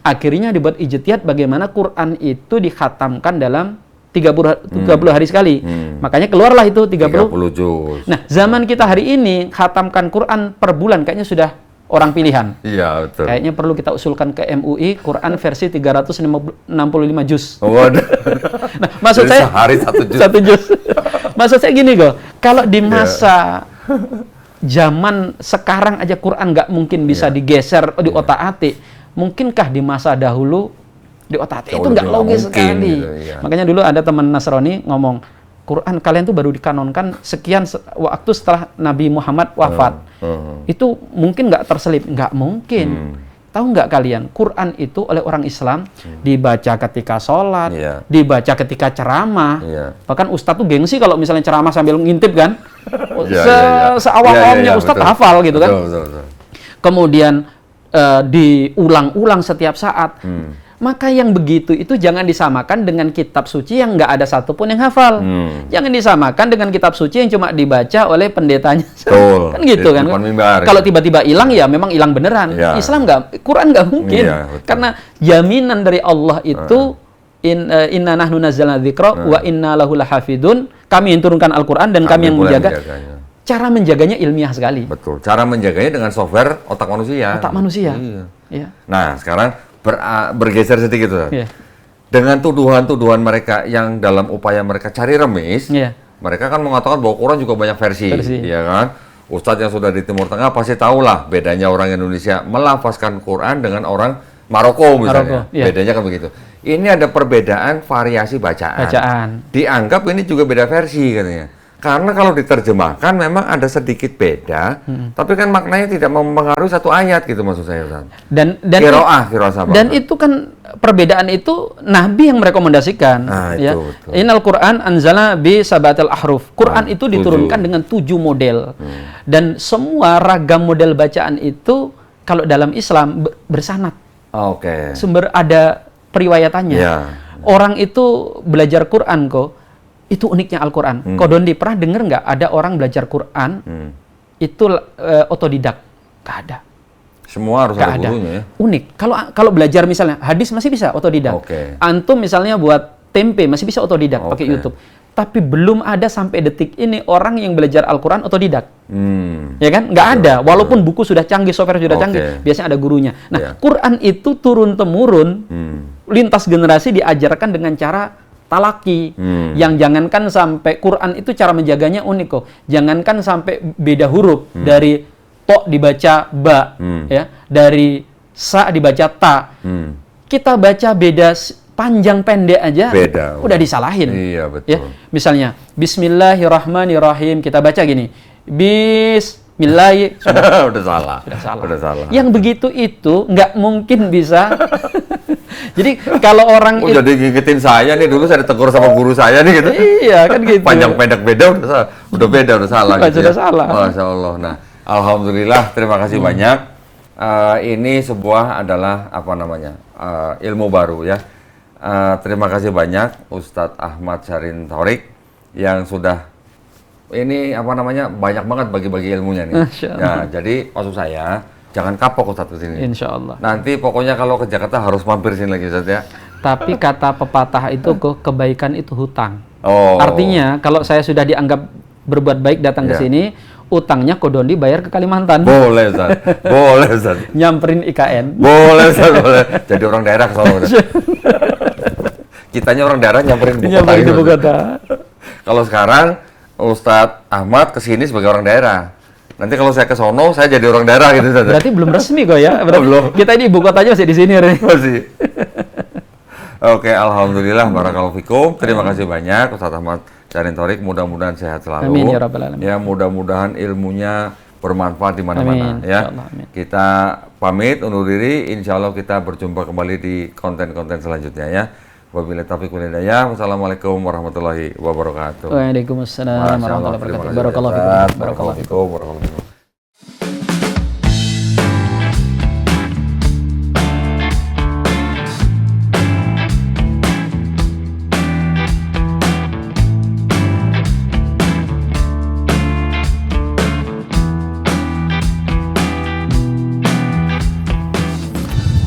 Akhirnya dibuat ijtihad bagaimana Quran itu dikhatamkan dalam 30 hari sekali. Makanya keluarlah itu 30 juz. Nah, zaman kita hari ini khatamkan Quran per bulan kayaknya sudah orang pilihan. Iya, betul. Kayaknya perlu kita usulkan ke MUI Quran versi 365 juz. Waduh. Nah, maksud saya sehari 1 juz. 1 juz. Maksud saya gini kok, kalau di masa zaman sekarang aja Quran nggak mungkin bisa digeser di otak-atik. mungkinkah di masa dahulu diotak-atik? Itu nggak logis sekali. Gitu, iya. Makanya dulu ada teman Nasrani ngomong, Quran kalian tuh baru dikanonkan sekian waktu setelah Nabi Muhammad wafat. Itu mungkin nggak terselip? Nggak mungkin. Tahu nggak kalian, Quran itu oleh orang Islam dibaca ketika sholat, dibaca ketika ceramah. Bahkan Ustadz tuh gengsi kalau misalnya ceramah sambil ngintip kan. Seawam-awamnya Ustadz hafal gitu kan. Betul. Kemudian diulang-ulang setiap saat. Maka yang begitu itu jangan disamakan dengan kitab suci yang nggak ada satupun yang hafal. Jangan disamakan dengan kitab suci yang cuma dibaca oleh pendetanya. Kan gitu kan. Kalau tiba-tiba hilang ya memang hilang beneran. Islam nggak, Quran nggak mungkin. Karena jaminan dari Allah itu inna nahnu nazzalna dzikra wa inna lahu lahafidun. Kami yang turunkan Al-Quran dan kami yang menjaga. Cara menjaganya ilmiah sekali. Betul. Cara menjaganya dengan software otak manusia. Otak manusia. Iya. Nah, sekarang bergeser sedikit tuh. Dengan tuduhan-tuduhan mereka yang dalam upaya mereka cari remis, mereka kan mengatakan bahwa Quran juga banyak versi. Ya kan? Ustadz yang sudah di Timur Tengah pasti tahulah bedanya orang Indonesia melafazkan Quran dengan orang Maroko misalnya. Bedanya kan begitu. Ini ada perbedaan variasi bacaan. Dianggap ini juga beda versi katanya. Karena kalau diterjemahkan memang ada sedikit beda, tapi kan maknanya tidak mempengaruhi satu ayat gitu maksud saya, Ustaz. Dan Qiraah dan itu kan perbedaan itu Nabi yang merekomendasikan. Ya. Innal Quran anzalna bi sabatil ahruf. Quran itu diturunkan dengan 7 model. Dan semua ragam model bacaan itu kalau dalam Islam bersanad. Sumber ada periwayatannya. Orang itu belajar Quran kok. Itu uniknya Al-Quran. Kok Dondi pernah dengar nggak ada orang belajar Quran itu otodidak? Nggak ada. Semua harus ada gurunya ya? Unik. Kalau belajar misalnya hadis masih bisa otodidak. Antum misalnya buat tempe masih bisa otodidak pakai YouTube. Tapi belum ada sampai detik ini orang yang belajar Al-Quran otodidak. Ya kan? Nggak ada. Walaupun buku sudah canggih, software sudah canggih, biasanya ada gurunya. Nah, Quran itu turun-temurun, lintas generasi diajarkan dengan cara talaki, yang jangankan sampai Quran itu cara menjaganya unik kok. Jangankan sampai beda huruf dari to dibaca ba, ya, dari sa dibaca ta. Kita baca beda panjang pendek aja, udah disalahin. Iya betul. Ya, misalnya Bismillahirrahmanirrahim kita baca gini, Bismillah udah salah. Yang begitu itu nggak mungkin bisa. Jadi kalau orang jadi ngingetin saya nih, dulu saya ditegur sama guru saya nih gitu. Iya kan gitu. Panjang pendek beda udah salah gitu. Sudah salah. Masya Allah. Nah, alhamdulillah terima kasih banyak. Ini sebuah adalah ilmu baru ya. Terima kasih banyak Ustadz Ahmad Syahrin Thorik yang sudah banyak banget bagi-bagi ilmunya nih. Ya, jadi maksud saya jangan kapok Ustadz kesini. Insya Allah. Nanti pokoknya kalau ke Jakarta harus mampir sini lagi Ustadz ya. Tapi kata pepatah itu kebaikan itu hutang. Artinya kalau saya sudah dianggap berbuat baik datang ke sini, utangnya Kodondi bayar ke Kalimantan. Boleh Ustadz. Nyamperin IKN. Boleh Ustadz, boleh. Jadi orang daerah ke sana. Kitanya orang daerah nyamperin ibu kota. Kalau sekarang Ustadz Ahmad kesini sebagai orang daerah. Nanti kalau saya ke sono, saya jadi orang daerah gitu. Berarti belum resmi kok ya? Belum. Kita ini ibu kotanya masih di sini. Masih. Oke, alhamdulillah, barakallahu fikum. Terima kasih banyak Ustadz Ahmad Syahrin Thorik. Mudah-mudahan sehat selalu. Amin ya rabbal alamin. Ya, mudah-mudahan ilmunya bermanfaat di mana-mana. Ya. Kita pamit undur diri. Insya Allah kita berjumpa kembali di konten-konten selanjutnya ya. Wabillahi taufiq wal hidayah. Wassalamualaikum warahmatullahi wabarakatuh. Waalaikumsalam warahmatullahi wabarakatuh. Barakallahu fikum.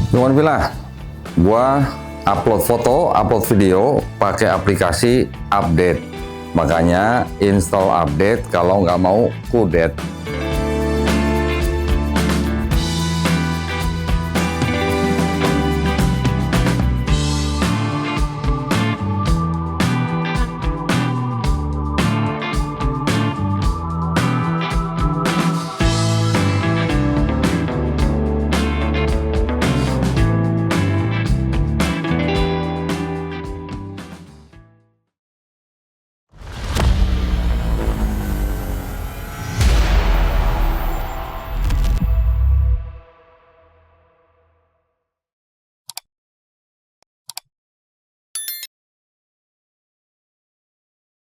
Nuhun pilah, gua upload foto, upload video pakai aplikasi Update. Makanya install Update kalau nggak mau kudet.